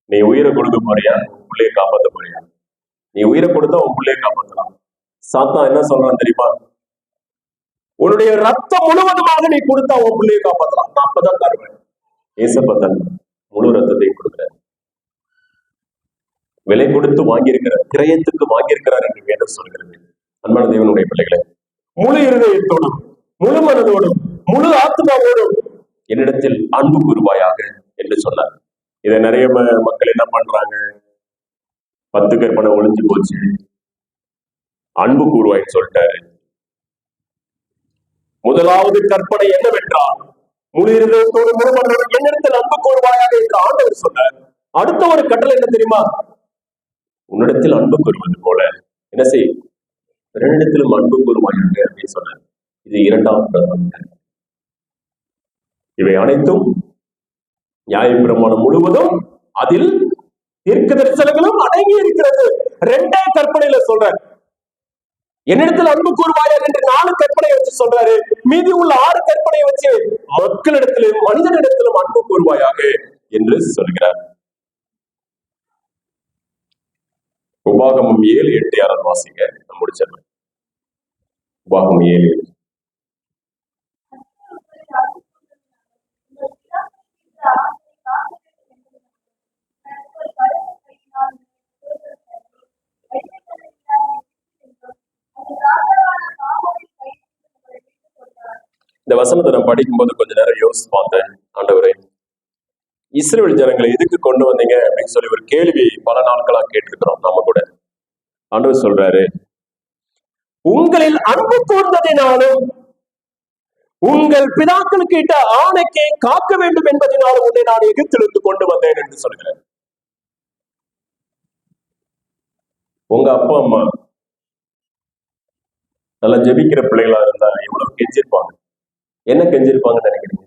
Speaker 1: நீ உயிரை கொடுக்க போறியா, உன் பிள்ளையை காப்பாற்ற போறியா? நீ உயிரை கொடுத்தா உன் பிள்ளையை காப்பாற்றலாம். சாத்தான் என்ன சொல்றான் தெரியுமா? உன்னுடைய ரத்தம் முழுவதுமாக நீ கொடுத்தா உன் பிள்ளையை காப்பாற்றலாம், நான் அப்பதான் தருவேன். ஏசப்பா தன் முழு ரத்தத்தையும் கொடுக்கிறார். விலை கொடுத்து வாங்கியிருக்கிறார், கிரயத்துக்கு வாங்கியிருக்கிறார் என்று வேதம் சொல்கிறது. அன்பான தேவனுடைய பிள்ளைகளை, முழு இருதயத்தோடும் முழு மனதோடும் முழு ஆத்மாவோடும் என்னிடத்தில் அன்பு கூறுவாயாக என்று சொன்னார். இதை நிறைய மக்கள் என்ன பண்றாங்க, 10 கற்பனை ஒளிஞ்சு போச்சு, அன்பு கூறுவாய்ன்னு சொல்லிட்டாரு. முதலாவது கற்பனை என்னவென்றால், முழு இருதயத்தோடு முழு மனதோடு என்னிடத்தில் அன்பு கூறுவாயாக என்று ஆண்டவர் சொன்னார். அடுத்த ஒரு கட்டளை என்ன தெரியுமா? உன்னிடத்தில் அன்பு கூறுவது போல என்ன செய், இரண்டிடத்திலும் அன்பு கூறுவாயாக அப்படின்னு சொன்னார். இது 2வது. இவை அனைத்தும் நியாயப்பிரமாணம் முழுவதும் அதில் தீர்க்க தரிசனங்களும் அடங்கி இருக்கிறது. 2 கற்பனையில சொல்றார். என்னிடத்தில் அன்பு கூறுவாயாக என்று 4 கற்பனை வச்சு சொல்றாரு. மீதி உள்ள 6 கற்பனை வச்சு மக்களிடத்திலும் மனிதனிடத்திலும் அன்பு கூறுவாயாக என்று சொல்கிறார். உபாகமம் 7:8 யாராவது வாசிங்க, நான் முடிச்சிடறேன். உபாகமம் 7:8. இந்த வசனத்தை நான் படிக்கும்போது கொஞ்ச நேரம் யோசிச்சு பார்த்தேன். ஆண்டவரே, இஸ்ரவேல் ஜனங்களை எதுக்கு கொண்டு வந்தீங்க அப்படின்னு சொல்லி ஒரு கேள்வி பல நாட்களா கேட்டிருக்கிறோம் நாம கூட. ஆண்டவர் சொல்றாரு, உங்களில் அன்பு கூர்ந்ததினாலும் உங்கள் பிதாக்களுக்கு இட்ட ஆணைக்கு காக்க வேண்டும் என்பதனாலும் உன்னை நான் எகிப்திலிருந்து கொண்டு வந்தேன் என்று சொல்கிறேன். உங்க அப்பா அம்மா நல்லா ஜெபிக்கிற பிள்ளைகளா இருந்தா எவ்வளவு கெஞ்சிருப்பாங்க, என்ன கெஞ்சிருப்பாங்கன்னு நினைக்கிறீங்க?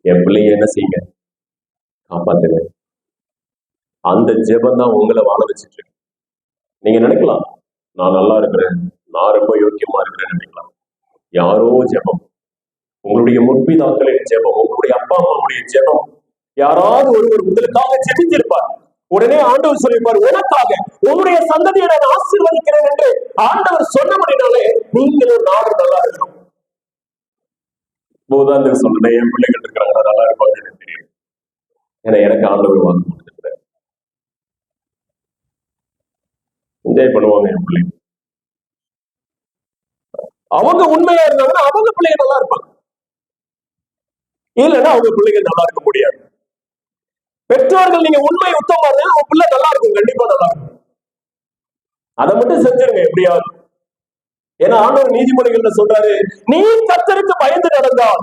Speaker 1: என் பிள்ளைங்க என்ன செய்யுங்க, காப்பாத்துங்க. அந்த ஜெபம் தான் உங்களை வாழ வச்சுட்டு இருக்கு. நீங்க நினைக்கலாம், நான் நல்லா இருக்கிறேன், நான் ரொம்ப யோக்கியமா இருக்கிறேன்னு நினைக்கலாம். யாரோ ஜெபம், உங்களுடைய முற்பிதாக்களின் ஜெபம், உங்களுடைய அப்பா அம்மாவுடைய ஜெபம், யாராவது ஒருவர் உங்களுக்காக ஜெபித்திருப்பார். உடனே ஆண்டவர் சொல்லியிருப்பார், உனக்காக உங்களுடைய சந்ததியை நான் ஆசீர்வதிக்கிறேன் என்று ஆண்டவர் சொன்னபடினாலே நீங்களும் நானும் நல்லா இருக்கணும். போதாந்து சொல்றேன், என் பிள்ளைகள் இருக்கிறாங்க, நான் நல்லா இருப்பாங்கன்னு எனக்கு தெரியும். ஏன்னா எனக்கு ஆண்டவர் வாக்கு கொடுத்துருக்கிறேன். என்ஜாய் பண்ணுவாங்க என் பிள்ளைங்க. அவங்க உண்மையா இருந்தாங்கன்னா அவங்க பிள்ளைங்க நல்லா இருப்பாங்க, இல்லைன்னா அவங்க பிள்ளைங்க நல்லா இருக்க முடியாது. பெற்றோர்கள் நீங்க உண்மை உத்தமா இருந்தா உங்க பிள்ளை நல்லா இருக்கும், கண்டிப்பா நல்லா இருக்கும். அதை மட்டும் செஞ்சிருங்க எப்படியாவது. ஏன்னா ஆண்டவர் நீதிமொழிகள்ல சொல்றாரு, நீ கர்த்தருக்கு பயந்து நடந்தால்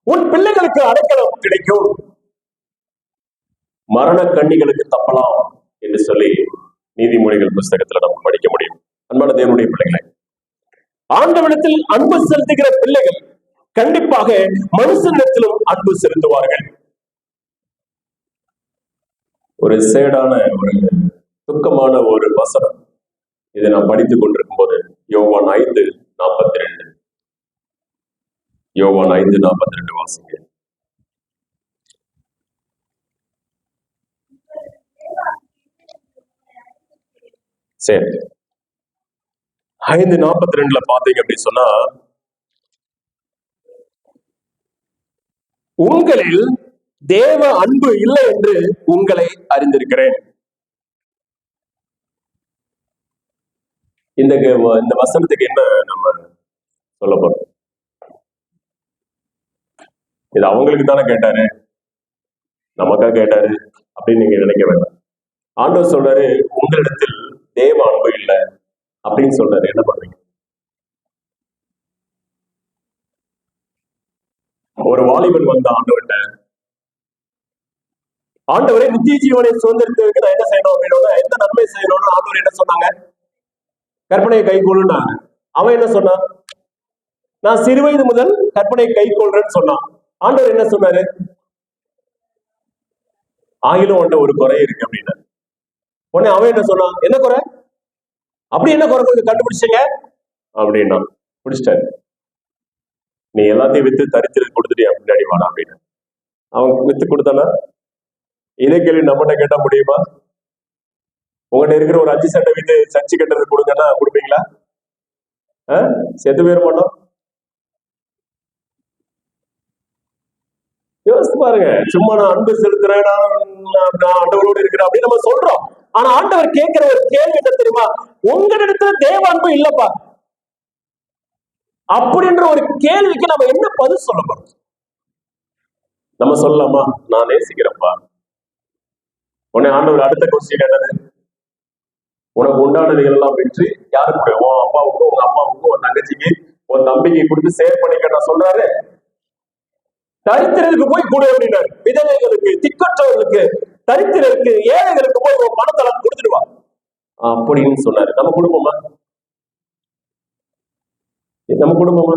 Speaker 1: உன் பிள்ளைகளுக்கு அடைக்கலம் கிடைக்கும், மரண கண்ணிகளுக்கு தப்பலாம் என்று சொல்லி நீதிமொழிகள் புஸ்தகத்துல நம்ம படிக்க முடியும். அன்பான தேவனுடைய பிள்ளைகளை, ஆண்டவரிடத்தில் அன்பு செலுத்துகிற பிள்ளைகள் கண்டிப்பாக மனுஷனிடத்திலும் அன்பு செலுத்துவார்கள். ஒரு சேடான ஒரு துக்கமான ஒரு வசனம் இதை நான் படித்துக் கொண்டிருக்கும் போது யோவான் 5:42, யோவான் 5:42 வாசிங்க. சரி, 5:42 பாத்தீங்க அப்படின்னு சொன்னா, உங்களில் தேவ அன்பு இல்லை என்று உங்களை அறிந்திருக்கிறேன். இந்த வசனத்துக்கு என்ன நம்ம சொல்ல போறோம்? இது அவங்களுக்கு தானே கேட்டாரு, நமக்கா கேட்டாரு அப்படின்னு நீங்க நினைக்க வேண்டாம். ஆண்டவர் சொல்றாரு, உங்களிடத்தில் தேவ அன்பு இல்லை அப்படின்னு சொல்றாரு. என்ன பண்றீங்க? ஒரு வாலிபன் வந்த ஆண்டவர்கிட்ட, ஆண்டவரை நித்திய ஜீவனை சுதந்திரத்துக்கு நான் என்ன செய்யணும் அப்படின்னா, எந்த நன்மை செய்யணும்னு ஆண்டவர் என்ன சொன்னாங்க? கற்பனையை கை கொள்ளுனாங்க. அவன் என்ன சொன்னான்? நான் சிறுவயது முதல் கற்பனையை கை கொள்றேன்னு சொன்னான். ஆண்டவர் என்ன சொன்னாரு? ஆகிலும் உன்ட ஒரு குறை இருக்கு அப்படின்னா. உடனே அவன் என்ன சொன்னான்? என்ன குறை? அப்படி என்ன குறை கொஞ்சம் கண்டுபிடிச்சீங்க அப்படின்னா, பிடிச்சிட்டாரு. நீ எல்லாத்தையும் வித்து தரித்திரம் கொடுத்துட்டியா முன்னாடி வாடா அப்படின்னு. அவன் வித்து கொடுத்தானா? இதே கேள்வி நம்மகிட்ட கேட்டா முடியுமா? உங்ககிட்ட இருக்கிற ஒரு 5 சட்டை வித்து சர்ச்சு கட்டுறது கொடுங்கன்னா கொடுப்பீங்களா? செத்து போயிட மாட்டோம். யோசித்து பாருங்க. சும்மா நான் அன்பு செலுத்துறேன், நான் ஆண்டவரோடு இருக்கிறேன் அப்படின்னு நம்ம சொல்றோம். ஆனா ஆண்டவர் கேட்கிற ஒரு கேள்வி என்ன தெரியுமா? உங்களிடத்துல தேவ அன்பு இல்லப்பா அப்படின்ற ஒரு கேள்விக்கு நம்ம என்ன பதில் சொல்ல போறோம்? நம்ம சொல்லலாமா, நான் நேசிக்கிறேன்ப்பா? உடனே ஆண்டவர் அடுத்த கொஸ்டின் என்னது? உனக்கு உண்டானதுகள் எல்லாம் வெற்றி யாருக்கு? உன் அப்பாவுக்கும் உங்க அம்மாவுக்கும் உன் தங்கச்சிக்கு உன் தம்பிக்கு கொடுத்து சேவ் பண்ணிக்க நான் சொல்றாரு. தரித்திரருக்கு போய் கொடு அப்படின்னாரு. விதவைகளுக்கு, திக்கற்றவர்களுக்கு, தரித்திரருக்கு, ஏழைகளுக்கு போய் உன் பணத்தெல்லாம் கொடுத்துடுவா அப்படின்னு சொன்னாரு. நம்ம குடும்பமா? நம்ம குடும்பமா?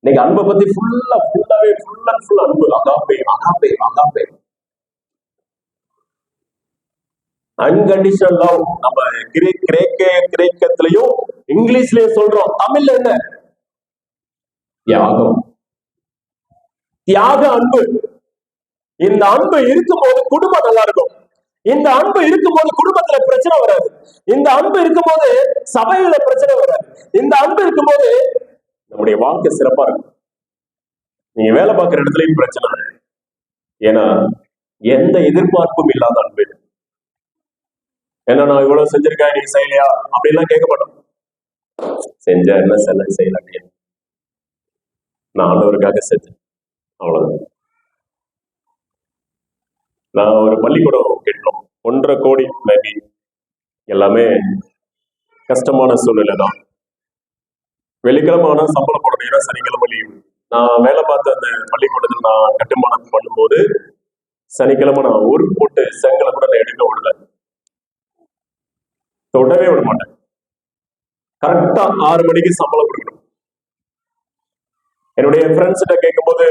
Speaker 1: இன்னைக்கு அன்பை பத்தி ஃபுல்லாவே ஃபுல் அண்ட் ஃபுல் அன்பு, agape agape agape, unconditional love. நம்ம கிரேக்கத்திலையும் இங்கிலீஷ்லயும் சொல்றோம். தமிழ்ல என்ன? தியாகம், தியாக அன்பு. இந்த அன்பு இருக்கும்போது குடும்பம் நல்லா இருக்கும். இந்த அன்பு இருக்கும்போது குடும்பத்துல பிரச்சனை வராது. இந்த அன்பு இருக்கும்போது சபையில பிரச்சனை வராது. இந்த அன்பு இருக்கும்போது நம்முடைய வாழ்க்கை சிறப்பா இருக்கும். நீங்க வேலை பார்க்கிற இடத்துலயும் பிரச்சனை, ஏன்னா எந்த எதிர்பார்ப்பும் இல்லாத அன்பு. ஏன்னா நான் இவ்வளவு செஞ்சிருக்கேன், நீ செய்யலையா அப்படின்லாம் கேட்க மாட்டோம். செஞ்ச என்ன செய்யலாட்டியா, நான் ஆண்டவருக்காக செஞ்சேன், அவ்வளவுதான். நான் ஒரு பள்ளிக்கூடம் கேட்டோம், 1.5 கோடி மேபி. எல்லாமே கஷ்டமான சூழ்நிலை தான். வெள்ளிக்கிழமை ஆனா சம்பளம் போடணும், ஏன்னா சனிக்கிழமை லீவு. நான் வேலை பார்த்த அந்த பள்ளிக்கூடத்தில் நான் கட்டுமானம் பண்ணும்போது சனிக்கிழமை நான் ஊருக்கு போட்டு செங்கலை கூட நான் எடுக்க விடல, தொடவே விட மாட்டேன். கரெக்டா 6 மணிக்கு சம்பளம் கொடுக்கணும். என்னுடைய ஃப்ரெண்ட்ஸ் கிட்ட கேட்கும் போது,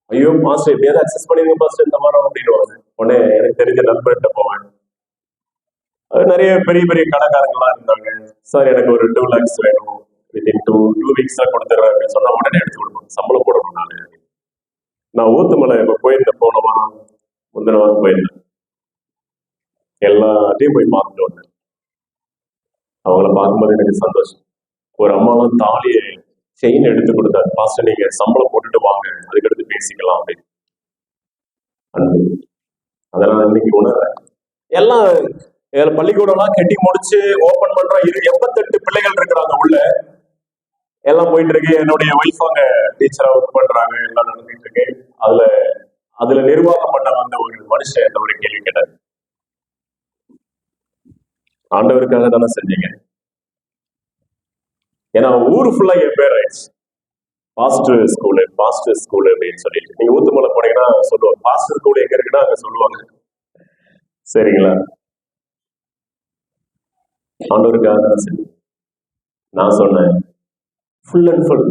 Speaker 1: ஐயோ மாஸ்டர் எப்படியாவது அக்சஸ் பண்ணிருங்க மாஸ்டர் இந்த வாரம் அப்படின்னு. உடனே எனக்கு தெரிஞ்ச நண்பர்கிட்ட போவேன். அது நிறைய பெரிய பெரிய கடைக்காரங்களாம் இருந்தாங்க. சார் எனக்கு ஒரு 2 lakhs வேணும், வித்தின் 2 weeks கொடுத்துறேன் அப்படின்னு சொன்னா உடனே எடுத்து கொடுப்போம். சம்பளம் போடணும். நான் ஊத்துமலை போயிருந்தேன், போன வாரம் முந்தின வாரம் போயிருந்தேன். எல்லாத்தையும் போய் பார்த்துட்டு வந்தேன். அவங்கள பார்க்கும்போது எனக்கு சந்தோஷம். ஒரு அம்மாவும் தாலியை செயின் எடுத்து கொடுத்தாரு. பாஸ்டர் நீங்க சம்பளம் போட்டுட்டு வாங்க, அதுக்கடுத்து பேசிக்கலாம் அப்படின்னு. அன்பு. அதனால இன்னைக்கு உணர்றேன். எல்லாம் பள்ளிக்கூடம்லாம் கட்டி முடிச்சு ஓபன் பண்றோம். 88 பிள்ளைகள் இருக்கிறாங்க உள்ள, எல்லாம் போயிட்டு இருக்கு. என்னுடைய ஒய்ஃப் அங்க டீச்சரா ஒர்க் பண்றாங்க, எல்லாம் நடந்துட்டு இருக்கு. அதுல அதுல நிர்வாகம் பண்ண வந்த ஒரு மனுஷன் என்ன ஒரு கேள்வி கேட்டார். ஆண்டவருக்காக தானே செஞ்சீங்க? ஏன்னா ஊரு ஃபுல்லா என் பேர் ஆயிடுச்சு, பாஸ்டர் ஸ்கூலு பாஸ்டர் ஸ்கூலு அப்படின்னு சொல்லிட்டு. நீங்க ஊத்துமலை போனீங்கன்னா சொல்லுவாங்க, பாஸ்டர் ஸ்கூல் எங்க இருக்குன்னா அங்க சொல்லுவாங்க. சரிங்களா? ஆண்டவருக்காக தானே செஞ்சேன். நான் சொன்னேன், ஃபுல் அண்ட் ஃபுல்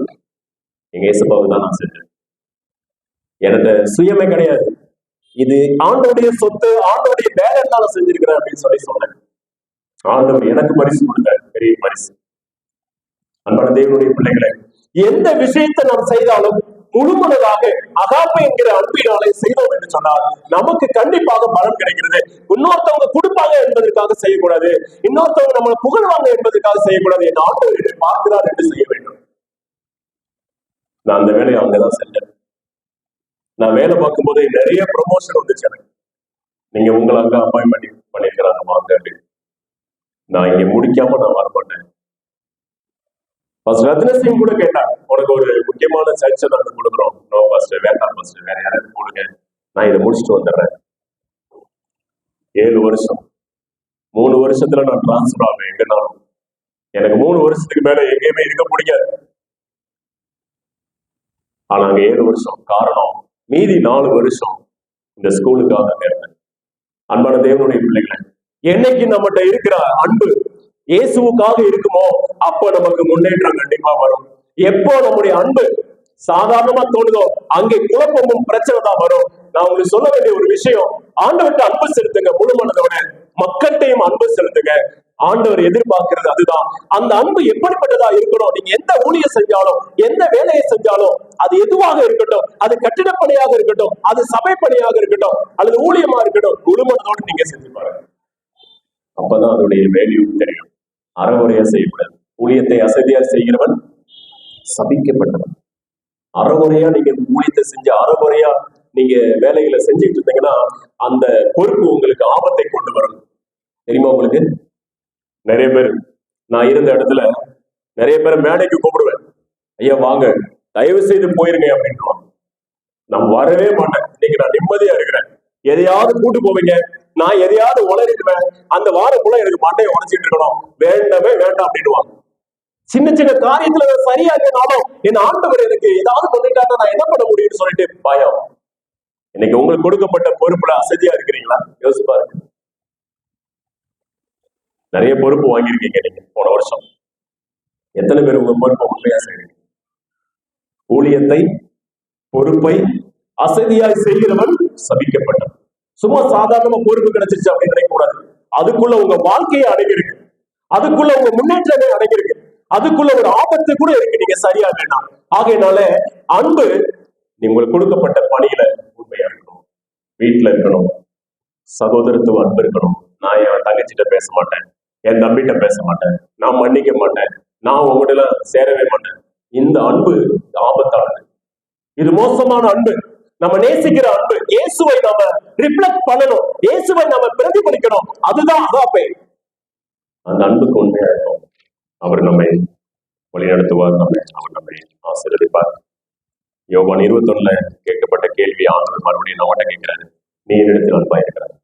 Speaker 1: எங்க இயேசுப்பாவுக்கு தான் நான் செஞ்சேன். எனக்கு சுயமே கிடையாது, இது ஆண்டோடைய சொத்து, ஆண்டோடைய வேலை நான் செஞ்சிருக்கிறேன் அப்படின்னு சொல்லி சொன்னேன். ஆண்டவர் எனக்கு பரிசு கொடுத்தார், பெரிய பரிசு. அன்பான தேவனுடைய பிள்ளைகளை, எந்த விஷயத்தை நாம் செய்தாலும் முழுமனதாக அகாப்பை என்கிற அன்பினாலே செய்தோம் என்று சொன்னால் நமக்கு கண்டிப்பாக பலன் கிடைக்கிறது. இன்னொருத்தவங்க கொடுப்பாங்க என்பதற்காக செய்யக்கூடாது, இன்னொருத்தவங்க நம்மளை புகழ்வாங்க என்பதற்காக செய்யக்கூடாது. என் ஆண்டவர் பார்க்கிறார் என்று செய்ய வேண்டும். நான் அந்த வேலையை அங்கதான் செஞ்சேன். நான் வேலை பார்க்கும் போதே நிறைய ப்ரொமோஷன் வந்துச்சு எனக்கு. நீங்க உங்களை அங்க அப்பாயின்மெண்ட் பண்ணிருக்கிறாங்க வாங்க அப்படின்னு. நான் இங்க முடிக்காம நான் வரமாட்டேன். ரத்னசிங் கூட கேட்டாங்க, உனக்கு ஒரு முக்கியமான சர்ச்சை நாங்க கொடுக்குறோம். நோ ஃபர்ஸ்ட், வேண்டாம் ஃபர்ஸ்ட், வேற யாராவது கொடுங்க, நான் இதை முடிச்சுட்டு வந்துடுறேன். 7 வருஷம், 3 வருஷத்துல நான் டிரான்ஸ்பர் ஆவேன் எங்கனாலும். எனக்கு 3 வருஷத்துக்கு மேல எங்கேயுமே இருக்க பிடிக்காது. ஆனா அங்க 7 வருஷம். காரணம், மீதி 4 வருஷம் இந்த ஸ்கூலுக்காக இருந்தேன். அன்பான தேவனுடைய பிள்ளைகளை, என்னைக்கு நம்மகிட்ட இருக்கிற அன்பு இயேசுவுக்காக இருக்குமோ அப்ப நமக்கு முன்னேற்றம் கண்டிப்பா வரும். எப்போ நம்முடைய அன்பு சாதாரணமா தோணுதோ அங்கே குழப்பமும் பிரச்சனை தான் வரும். நான் உங்களுக்கு சொல்ல வேண்டிய ஒரு விஷயம், ஆண்டவர்கிட்ட அன்பு செலுத்துங்க முழு மனதோட, மக்கள்கிட்டையும் அன்பு செலுத்துங்க. ஆண்டவர் எதிர்பார்க்கிறது அதுதான். அந்த அன்பு எப்படிப்பட்டதா இருக்கணும்? நீங்க எந்த ஊழியம் செஞ்சாலும், எந்த வேலையை செஞ்சாலும், அது எதுவாக இருக்கட்டும், அது கட்டிடப் பணியாக இருக்கட்டும், அது சபை பணியாக இருக்கட்டும், அல்லது ஊழியமா இருக்கட்டும், முழு மனதோடு நீங்க செஞ்சு பாருங்க. அப்பதான் அதோடைய வேல்யூ தெரியும். அறவுரையா செய்யக்கூடாது. ஊழியத்தை அசதியா செய்கிறவன் சபிக்கப்பட்டவன். அறவுரையா நீங்க ஊழியத்தை செஞ்சு அறவுரையா நீங்க வேலைகளை செஞ்சுட்டு இருந்தீங்கன்னா அந்த பொறுப்பு உங்களுக்கு ஆபத்தை கொண்டு வரும். தெரியுமா உங்களுக்கு? நிறைய பேர், நான் இருந்த இடத்துல நிறைய பேர் மேடைக்கு கூப்பிடுவேன், ஐயா வாங்க தயவு செய்து போயிருங்க அப்படின்றான். நான் வரவே மாட்டேன். இன்னைக்கு நான் நிம்மதியா இருக்கிறேன். எதையாவது கூட்டு போவீங்க, நான் எதையாவது உளறிடுவேன், அந்த வாரக்குள்ள எனக்கு மண்டையை உடைச்சிட்டு இருக்கணும், வேண்டவே வேண்டாம் அப்படின்வாங்க. சின்ன சின்ன காரியத்துல சரியா இருந்தாலும் என் ஆண்டவர் எனக்கு ஏதாவது பண்ணிட்டாங்க, நான் என்ன பண்ண முடியும்னு சொல்லிட்டு பயம். இன்னைக்கு உங்களுக்கு கொடுக்கப்பட்ட பொறுப்புல அசதியா இருக்கிறீங்களா? யோசிச்சு பாருங்க. நிறைய பொறுப்பு வாங்கியிருக்கீங்க நீங்க போன வருஷம். எத்தனை பேர் உங்க பொறுப்பை உண்மையா செய்றீங்க? ஊழியத்தை, பொறுப்பை அசதியாய் செய்கிறவன் சபிக்கப்பட்டான். சும்மா சாதாரணமா பொறுப்பு கிடைச்சிருச்சு அப்படின்னு நினைக்க கூடாது. அதுக்குள்ள உங்க வாழ்க்கையை அடங்கிருக்கு, அதுக்குள்ள உங்க முன்னேற்றமே அடங்கிருக்கு, அதுக்குள்ள ஒரு ஆபத்து கூட இருக்கு நீங்க சரியா வேண்டாம். ஆகையினால அன்பு உங்களுக்கு கொடுக்கப்பட்ட பணியில உண்மையா இருக்கணும், வீட்டுல இருக்கணும், சகோதரத்துவ அன்பு இருக்கணும். நான் என் தங்கச்சிட்ட பேச மாட்டேன், என் தம்பிகிட்ட பேச மாட்டேன், நான் மன்னிக்க மாட்டேன், நான் உங்ககிட்ட எல்லாம் சேரவே மாட்டேன். இந்த அன்பு ஆபத்தானது, இது மோசமான அன்பு. நம்ம நேசிக்கிற அன்பு, இயேசுவை நாம ரிஃப்ளெக்ட் பண்ணணும், இயேசுவை நாம பிரதிபலிக்கணும். அதுதான் அகாப்பே. அந்த அன்புக்கு உண்மையா இருக்கும். அவர் நம்மை வழிநடத்துவார், அவர் நம்மை ஆசீர்வதிப்பார். யோவான் 21 கேட்கப்பட்ட கேள்வி ஆண்டவர் மறுபடியும் நம்மகிட்ட கேட்கிறாரு, நீ என்னிடத்தில் அன்பா இருக்கிறார்.